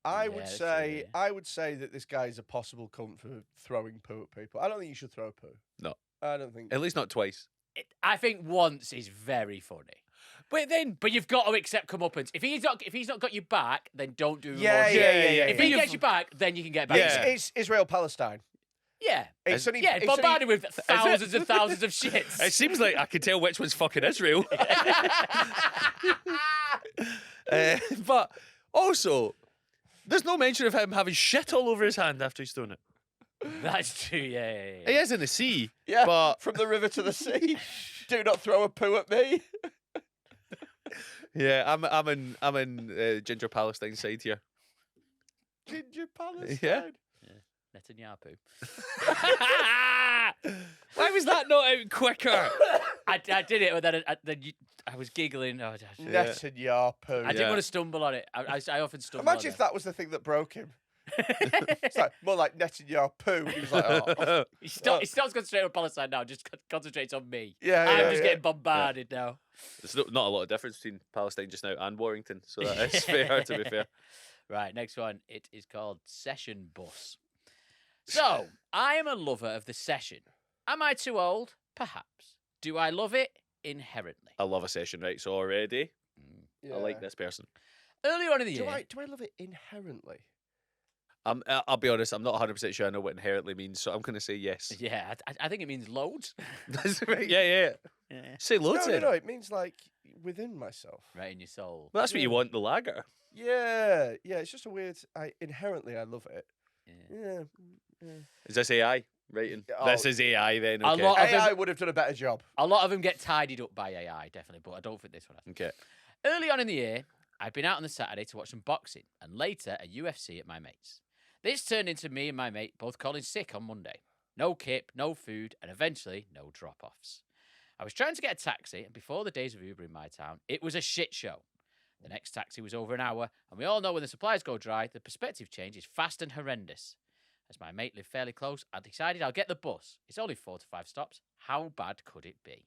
I would say that this guy is a possible cunt for throwing poo at people. I don't think you should throw poo. No. I don't think. At least not twice. I think once is very funny. But you've got to accept comeuppance. If he's not got you back, then don't do more shit. If he gets you back, then you can get back. It's Israel Palestine. Yeah. It's bombarded with thousands and thousands of shits. It seems like I can tell which one's fucking Israel. But also, there's no mention of him having shit all over his hand after he's thrown it. That's true, yeah. He is in the sea. Yeah, but from the river to the sea. Do not throw a poo at me. Yeah, I'm in Ginger Palestine side here. Ginger Palestine. Yeah. Netanyahu. Why was that not out quicker? I did it, but then I was giggling. Oh, Netanyahu. I didn't want to stumble on it. I often stumble. Imagine if that was the thing that broke him. It's like more like Netanyahu poo. He was like, oh. He stops concentrating on Palestine now. Just concentrates on me. Yeah, I'm just getting bombarded now. There's not a lot of difference between Palestine just now and Warrington, so that is fair. To be fair. Right, next one. It is called Session Bus. So, I am a lover of the session. Am I too old? Perhaps. Do I love it? Inherently. I love a session, right? So already, Yeah. I like this person. Earlier on in the year. Do I love it inherently? I'll be honest, I'm not 100% sure I know what inherently means, so I'm going to say yes. Yeah, I think it means loads. That's right. Yeah. Say loads. No, it means like within myself. Right in your soul. Well, that's what you want, the lager. Yeah. It's just a weird. Inherently, I love it. Yeah. Is this AI? Right. Oh. This is AI then. A Okay. lot of AI would have done a better job. A lot of them get tidied up by AI, definitely, but I don't think this one has. Okay. Early on in the year, I'd been out on the Saturday to watch some boxing, and later a UFC at my mate's. This turned into me and my mate both calling sick on Monday. No kip, no food, and eventually no drop-offs. I was trying to get a taxi, and before the days of Uber in my town, it was a shit show. The next taxi was over an hour, and we all know when the supplies go dry, the perspective change is fast and horrendous. As my mate lived fairly close, I decided I'll get the bus. It's only 4 to 5 stops. How bad could it be?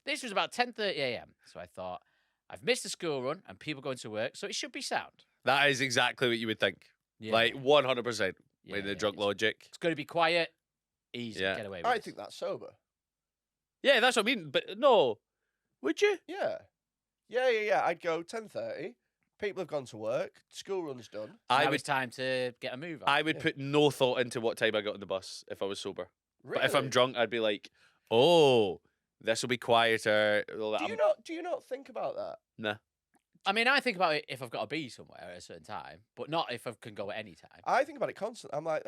This was about 10:30 a.m, so I thought, I've missed the school run and people going to work, so it should be sound. That is exactly what you would think. Yeah. Like 100%. Yeah, With the drunk logic. It's going to be quiet, easy, Yeah. get away with I it. think that's sober. Yeah, that's what I mean. But no. Would you? Yeah. I'd go 10:30. People have gone to work. School run's done. Now it's time to get a move on. I would put no thought into what time I got on the bus if I was sober. Really? But if I'm drunk, I'd be like, oh, this will be quieter. Do you not think about that? Nah. I mean, I think about it if I've got to be somewhere at a certain time, but not if I can go at any time. I think about it constantly. I'm like,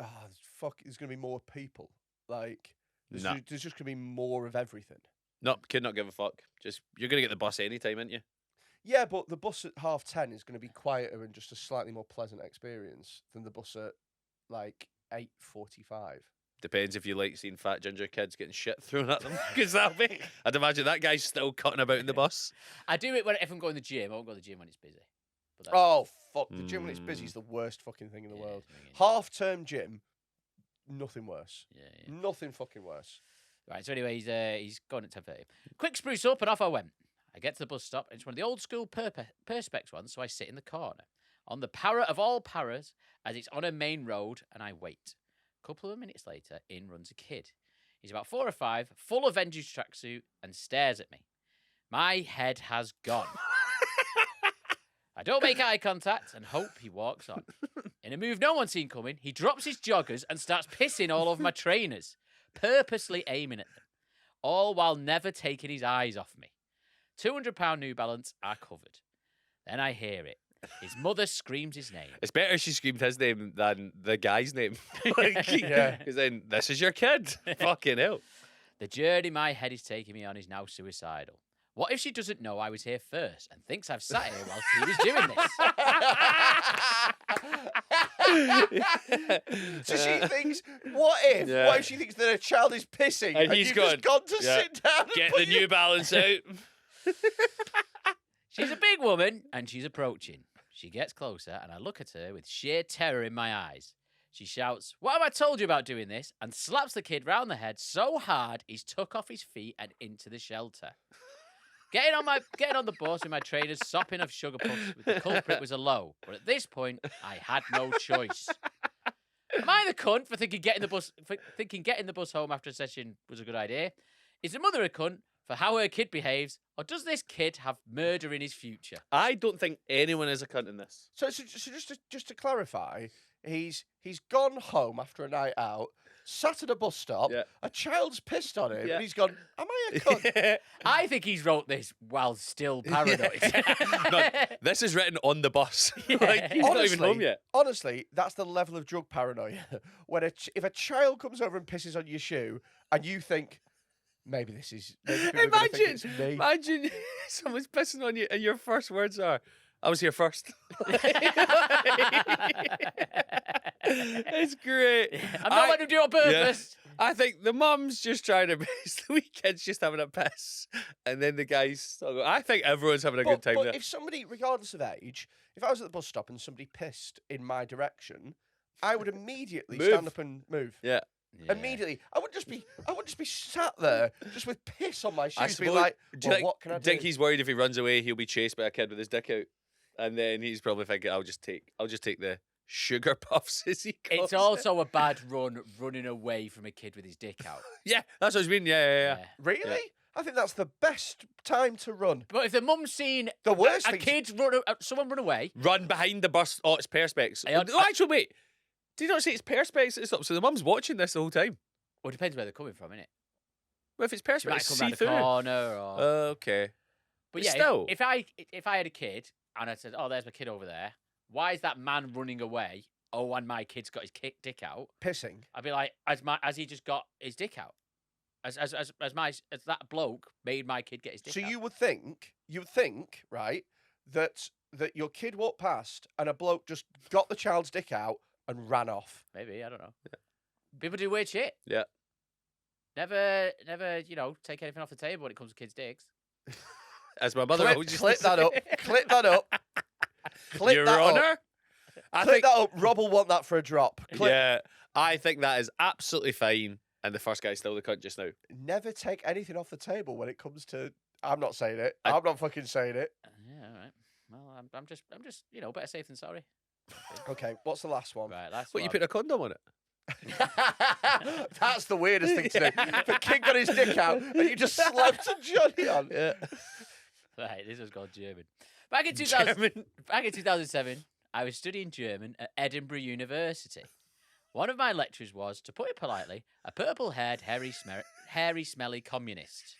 fuck, there's going to be more people. Like, there's just going to be more of everything. No, could not give a fuck. Just, you're going to get the bus anytime, aren't you? Yeah, but the bus at 10:30 is going to be quieter and just a slightly more pleasant experience than the bus at like 8:45. Depends if you like seeing fat ginger kids getting shit thrown at them. Because I'd imagine that guy's still cutting about in the bus. I do it if I'm going to the gym. I won't go to the gym when it's busy. But that's Oh, fuck. The gym when it's busy is the worst fucking thing in the world. Half-term gym, nothing worse. Yeah. Nothing fucking worse. Right, so anyway, he's gone at 10:30. Quick spruce up and off I went. I get to the bus stop. It's one of the old school Perspex ones, so I sit in the corner. On the para of all paras, as it's on a main road, and I wait. A couple of minutes later, in runs a kid. He's about 4 or 5, full of Avengers tracksuit, and stares at me. My head has gone. I don't make eye contact and hope he walks on. In a move no one's seen coming, he drops his joggers and starts pissing all over my trainers, purposely aiming at them, all while never taking his eyes off me. £200 New Balance are covered. Then I hear it. His mother screams his name. It's better she screamed his name than the guy's name. Yeah. Because then, this is your kid. Fucking hell. The journey my head is taking me on is now suicidal. What if she doesn't know I was here first and thinks I've sat here whilst he was doing this? So she thinks, what if? Yeah. What if she thinks that her child is pissing And and he's you've gone, just gone to yeah, sit down and Get put the New Balance out. She's a big woman and she's approaching. She gets closer and I look at her with sheer terror in my eyes. She shouts, "What have I told you about doing this?" and slaps the kid round the head so hard he's took off his feet and into the shelter. Getting on the bus with my trainers sopping of sugar puffs with the culprit was a low, but at this point I had no choice. Am I the cunt for thinking getting the bus home after a session was a good idea? Is the mother a cunt for how her kid behaves, or does this kid have murder in his future? I don't think anyone is a cunt in this. So just to clarify, he's gone home after a night out, sat at a bus stop, Yeah. a child's pissed on him, Yeah. and he's gone, am I a cunt? I think he's wrote this while still paranoid. No, this is written on the bus. Like, he's not even home yet. Honestly, that's the level of drug paranoia. When if a child comes over and pisses on your shoe, and you think, maybe people are gonna think it's me. Imagine someone's pissing on you and your first words are, "I was here first." It's great. I'm not letting him do it on purpose. Yeah. I think the mum's just trying to piss, the wee kid's just having a piss, and then the guy's. I think everyone's having a good time But there. if somebody, regardless of age, if I was at the bus stop and somebody pissed in my direction, I would immediately Move. stand up and move. Yeah. Immediately, I wouldn't just be sat there just with piss on my shoes, I being like, do you well, what can I do? think he's worried if he runs away, he'll be chased by a kid with his dick out, and then he's probably thinking, "I'll just take the sugar puffs," as he calls It's also a bad running away from a kid with his dick out. Yeah, that's what I mean. Yeah. Really? Yeah. I think that's the best time to run. But if the mum's seen The worst a thing- kid someone run away, Run behind the bus. Oh, it's Perspex. I- Oh, actually, wait. Did you not say it's Perspex? It's up. So the mum's watching this the whole time. well, it depends where they're coming from, innit? Well, if it's She Perspex, might it's come see round the through. corner, or... Okay. but but yeah, still. if I had a kid and I said, "Oh, there's my kid over there," why is that man running away? Oh, and my kid's got his dick out. Pissing. I'd be like, has he just got his dick out? As that bloke made my kid get his dick So out. you would think, right, that your kid walked past and a bloke just got the child's dick out and ran off. Maybe, I don't know. Yeah. People do weird shit. Yeah. Never, take anything off the table when it comes to kids' dicks. As my mother Clip, always used clip to that say. up. Clip that up. Clip Your that Honor. up. I Clip think. that up. Rob will want that for a drop. Clip. Yeah, I think that is absolutely fine. And the first guy's still the cunt just now. Never take anything off the table when it comes to. I'm not saying it. I'm not fucking saying it. Yeah, all right. Well, I'm just, better safe than sorry. Okay, what's the last one? Right, last What, you one. put a condom on it? That's the weirdest thing to do. If a kid got his dick out and you just slapped a Johnny on. Yeah. Right, this was called German. Back in 2007, I was studying German at Edinburgh University. One of my lecturers was, to put it politely, a purple-haired, hairy, smelly communist.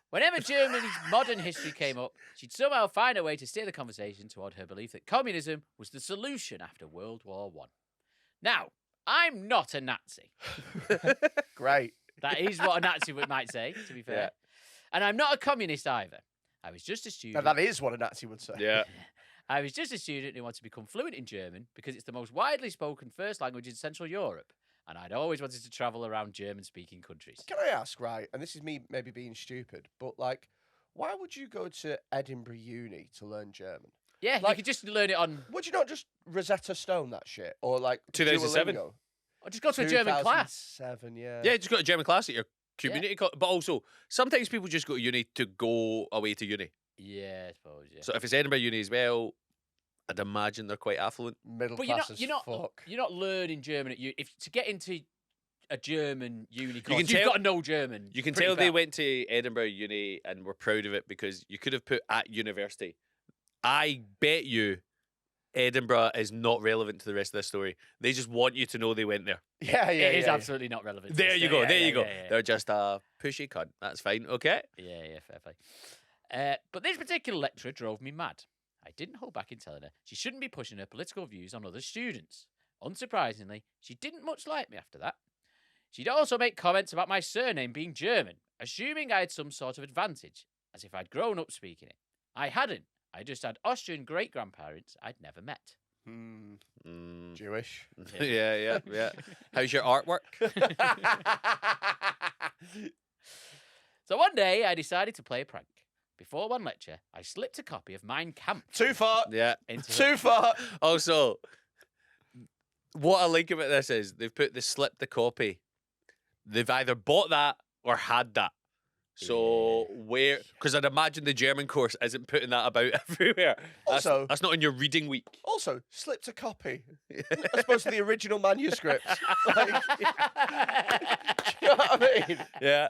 Whenever Germany's modern history came up, she'd somehow find a way to steer the conversation toward her belief that communism was the solution after World War I. Now, I'm not a Nazi. Great. That is what a Nazi might say, to be fair. Yeah. And I'm not a communist either. I was just a Now, student. that is what a Nazi would say. Yeah. I was just a student who wanted to become fluent in German because it's the most widely spoken first language in Central Europe, and I'd always wanted to travel around German-speaking countries. Can I ask, right, and this is me maybe being stupid, but like, why would you go to Edinburgh Uni to learn German? Yeah, you Like- could just learn it on, Would you not just Rosetta Stone that shit? Or like 2007. Duolingo? or just go to a German class. 2007, yeah. Yeah, just got a German class at your community college. But also, sometimes people just go to uni to go away to uni. Yeah, I suppose. Yeah. So if it's Edinburgh Uni as well, I'd imagine they're quite affluent. Middle But class as you're not fuck. you're not learning German at if to get into a German uni course, can you've tell- got to know German. You can pretty tell they well. went to Edinburgh Uni and were proud of it because you could have put at university. I bet you Edinburgh is not relevant to the rest of this story. They just want you to know they went there. Yeah, yeah, It is yeah. absolutely not relevant. to There this you thing. go. Yeah, There yeah, you go. yeah, yeah. They're just a pushy cunt. That's fine. Okay. Yeah, fair play. But this particular lecturer drove me mad. I didn't hold back in telling her she shouldn't be pushing her political views on other students. Unsurprisingly, she didn't much like me after that. She'd also make comments about my surname being German, assuming I had some sort of advantage, as if I'd grown up speaking it. I hadn't. I just had Austrian great-grandparents I'd never met. Jewish. Yeah. How's your artwork? So one day, I decided to play a prank. Before one lecture, I slipped a copy of Mein Kampf Too far. Yeah. into Too far. Also, what I like about this is they've put the slip the copy. They've either bought that or had that. So where? Because I'd imagine the German course isn't putting that about everywhere. Also- that's not in your reading week. Also, slipped a copy. As opposed to the original manuscript. Like, do you know what I mean? Yeah.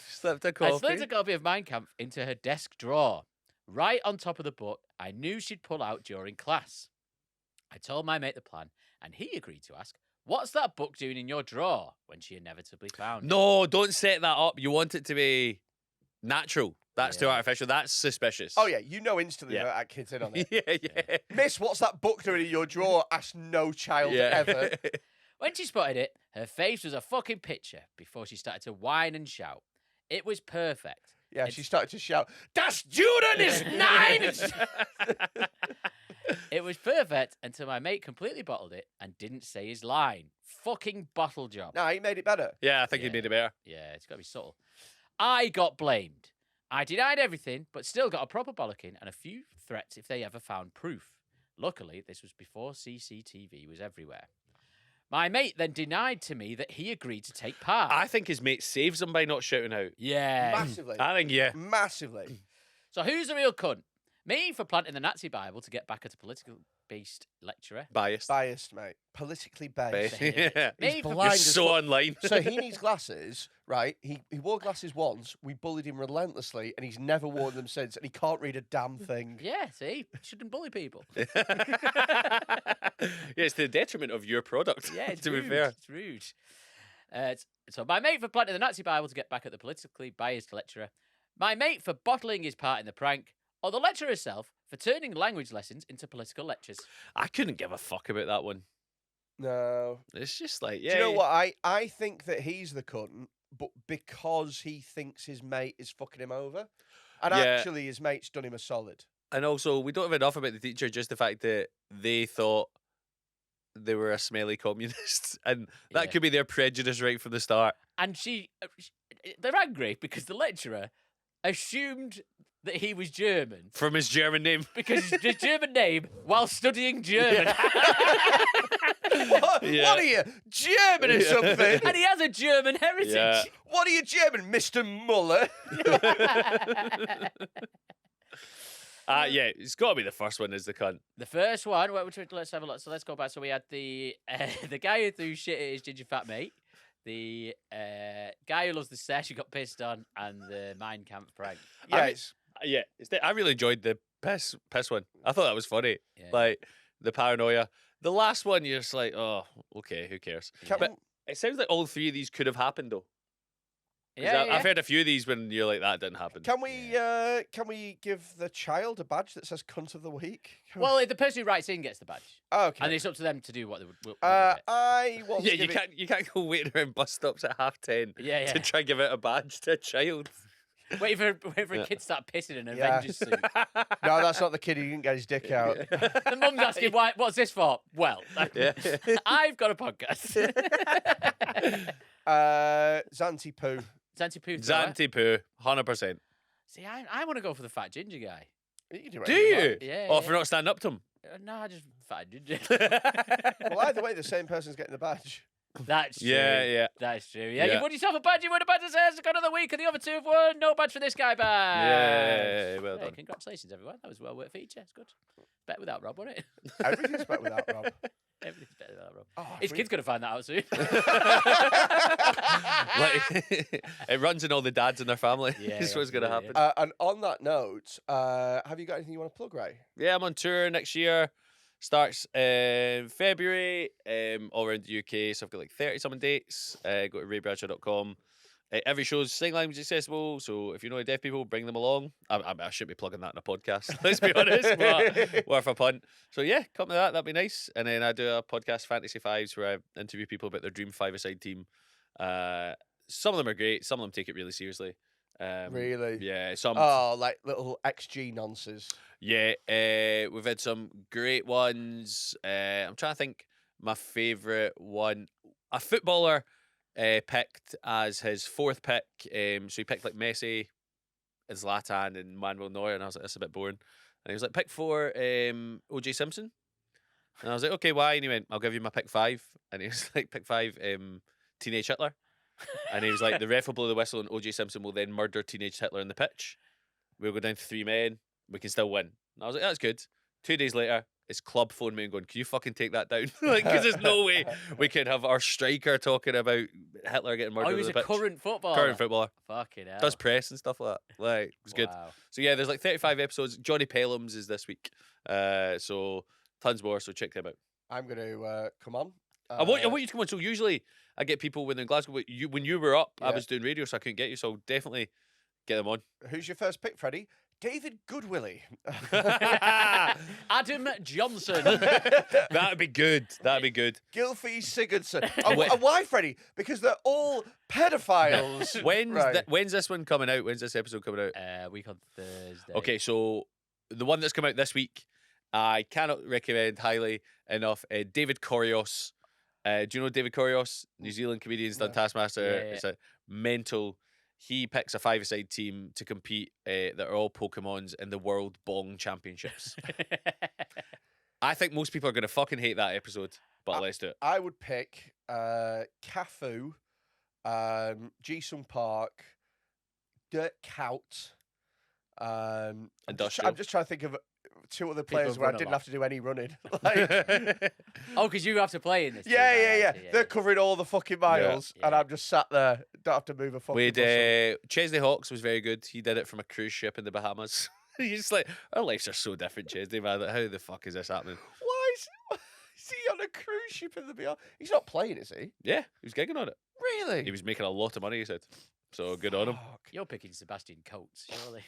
Slipped a copy. I slipped a copy of Mein Kampf into her desk drawer, right on top of the book I knew she'd pull out during class. I told my mate the plan, and he agreed to ask, "What's that book doing in your drawer?" when she inevitably found it. No, don't set that up. You want it to be natural. That's too Yeah. artificial. That's suspicious. Oh, yeah, you know instantly Yeah. that kid's in on it. yeah. Miss, what's that book doing in your drawer? Ask no child ever. When she spotted it, her face was a fucking picture before she started to whine and shout. It was perfect. Yeah, she started to shout, "Das Juden is nine!" It was perfect until my mate completely bottled it and didn't say his line. Fucking bottle job. No, he made it better. Yeah, I think he made it better. Yeah, it's got to be subtle. I got blamed. I denied everything, but still got a proper bollocking and a few threats if they ever found proof. Luckily, this was before CCTV was everywhere. My mate then denied to me that he agreed to take part. I think his mate saves him by not shouting out. Yeah. Massively. I think, yeah. Massively. So who's the real cunt? Me for planting the Nazi Bible to get back at a politically-based lecturer. Biased. Biased, mate. Politically based. Yeah. Me He's for blind You're as so fuck. online. So he needs glasses, right? He wore glasses once. We bullied him relentlessly, and he's never worn them since. And he can't read a damn thing. Yeah, see? Shouldn't bully people. Yeah, it's to the detriment of your product. Yeah, it's to rude. be fair. It's rude. So my mate for planting the Nazi Bible to get back at the politically biased lecturer. My mate for bottling his part in the prank. Or the lecturer herself for turning language lessons into political lectures. I couldn't give a fuck about that one. No. It's just like, Do yeah. you know what? I think that he's the cunt, but because he thinks his mate is fucking him over. And Yeah. actually, his mate's done him a solid. And also, we don't have enough about the teacher, just the fact that they thought they were a smelly communist. And that Yeah. could be their prejudice right from the start. And they're angry because the lecturer assumed that he was German From his German name. because his German name while studying German. What are you, German or something? And he has a German heritage. Yeah. What are you, German, Mr. Muller? Yeah, it's got to be the first one is the cunt. The first one, let's have a look. So let's go back. So we had the guy who threw shit at his ginger fat mate, the guy who loves the sesh who got pissed on, and the Mein Kampf prank. I really enjoyed the piss one. I thought that was funny. Yeah. Like, the paranoia. The last one, you're just like, oh, okay, who cares? But it sounds like all three of these could have happened, though. 'Cause I've heard a few of these when you're like, that didn't happen. Can we give the child a badge that says "Cunt of the Week"? Well, the person who writes in gets the badge. Okay. And it's up to them to do what they would. I want Yeah, to give you can't go waiting around bus stops at 10:30 Yeah, yeah. to try and give out a badge to a child. Waiting for a kid to start pissing in an Yeah. Avengers suit. No, that's not the kid who didn't get his dick out. The mum's asking, what's this for? Well, I've got a podcast. Zante Poo. Zante Poo. Zante Poo, 100%. See, I want to go for the fat ginger guy. You can Do whatever you you? want. Yeah. Oh, for not standing up to him. No, I just fat ginger. Well, either way, the same person's getting the badge. That's true. Yeah. That's true. Yeah, Yeah. you've won yourself a badge. You won a badge that says God of the Week, and the other two have won. No badge for this guy badge. Yeah, well Hey, done. congratulations, everyone. That was a well-worked feature. It's good. Better without Rob, wasn't it? Everything's better without Rob. Everything's better without Rob. Oh, His kid's going to find that out soon. Like, it runs in all the dads in their family. Yeah, That's what's going to happen. absolutely, And on that note, have you got anything you want to plug, Ray? Yeah, I'm on tour next year. Starts in February, all around the UK. So I've got like 30-something dates. Go to raybradshaw.com. Every show's sign language accessible, so if you know any deaf people, bring them along. I should be plugging that in a podcast, let's be honest, but worth a punt. So yeah, come to that, that'd be nice. And then I do a podcast, Fantasy Fives, where I interview people about their dream five-a-side team. Some of them are great, some of them take it really seriously. Really? Yeah, some. Oh, like little XG nonsense. Yeah, we've had some great ones. I'm trying to think my favourite one. A footballer picked as his fourth pick. So he picked like Messi, and Zlatan, and Manuel Neuer, and I was like, that's a bit boring. And he was like, pick 4, OJ Simpson. And I was like, okay, why? And he went, I'll give you my pick 5. And he was like, pick 5, Teenage Hitler. And he was like, the ref will blow the whistle and OJ Simpson will then murder Teenage Hitler in the pitch. We'll go down to 3 men. We can still win. And I was like, that's good. 2 days later, his club phoned me and going, can you fucking take that down? Like, because there's no way we could have our striker talking about Hitler getting murdered Oh, he on was the a pitch. current footballer. Current footballer. Fucking hell. Does press and stuff like that. Like, it was good. Wow. So yeah, there's like 35 episodes. Johnny Pelham's is this week. So tons more, so check them out. I'm going to come on. I want you to come on. So usually I get people when they're in Glasgow, but when you were up, I Yeah. was doing radio, so I couldn't get you. So I'll definitely get them on. Who's your first pick, Freddie? David Goodwillie. Adam Johnson. That'd be good. That'd be good. Gylfi Sigurdsson. And why, Freddie? Because they're all pedophiles. When's this one coming out? When's this episode coming out? Week on Thursday. Okay, so the one that's come out this week, I cannot recommend highly enough. David Korios. Do you know David Korios? New Zealand comedian, done Taskmaster. Yeah. It's a mental. He picks a 5-a-side team to compete that are all Pokemons in the World Bong Championships. I think most people are going to fucking hate that episode, but let's do it. I would pick Cafu, Jisung Park, Dirk Cout. I'm just trying to think of 2 other players where I run a didn't lot. have to do any running. Like, Oh, because you have to play in this. yeah. They're covering all the fucking miles, Yeah. and I'm just sat there. Don't have to move a fucking With muscle. Chesney Hawkes was very good. He did it from a cruise ship in the Bahamas. He's just like, our lives are so different, Chesney, man. Like, how the fuck is this happening? Why is he on a cruise ship in the beyond? He's not playing, is he? Yeah, he was gigging on it. Really? He was making a lot of money, he said. So good on him. You're picking Sebastian Coates, surely.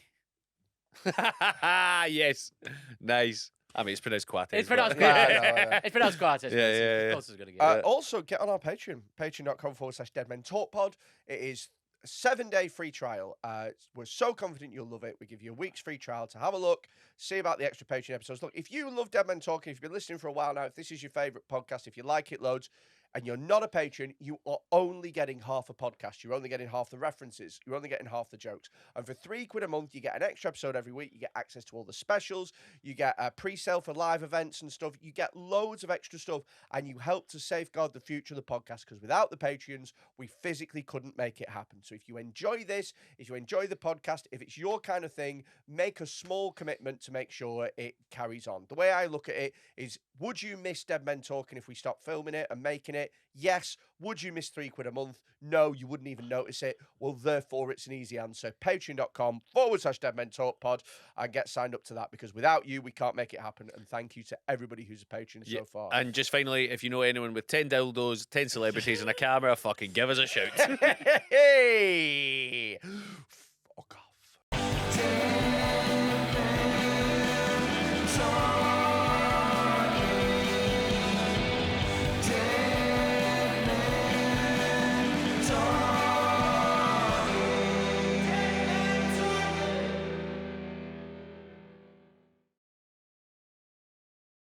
Yes. Nice. I mean, it's pronounced Quates. It's pronounced but- Coates. It's pronounced Coates. Yeah. Coates is going to get it. Also, get on our Patreon, patreon.com/deadmentalkpod. It is a 7-day free trial. We're so confident you'll love it. We give you a week's free trial to have a look, see about the extra Patreon episodes. Look, if you love Dead Men Talking, if you've been listening for a while now, if this is your favourite podcast, if you like it loads, and you're not a patron, you are only getting half a podcast. You're only getting half the references. You're only getting half the jokes. And for £3 a month, you get an extra episode every week. You get access to all the specials. You get a pre-sale for live events and stuff. You get loads of extra stuff, and you help to safeguard the future of the podcast, because without the Patreons, we physically couldn't make it happen. So if you enjoy this, if you enjoy the podcast, if it's your kind of thing, make a small commitment to make sure it carries on. The way I look at it is, would you miss Dead Men Talking if we stopped filming it and making it? Yes. Would you miss £3 a month? No, you wouldn't even notice it. Well, therefore, it's an easy answer. Patreon.com/Dead Men Talk Pod, and get signed up to that, because without you, we can't make it happen. And thank you to everybody who's a patron so far. And just finally, if you know anyone with 10 dildos, 10 celebrities, and a camera, fucking give us a shout. Hey!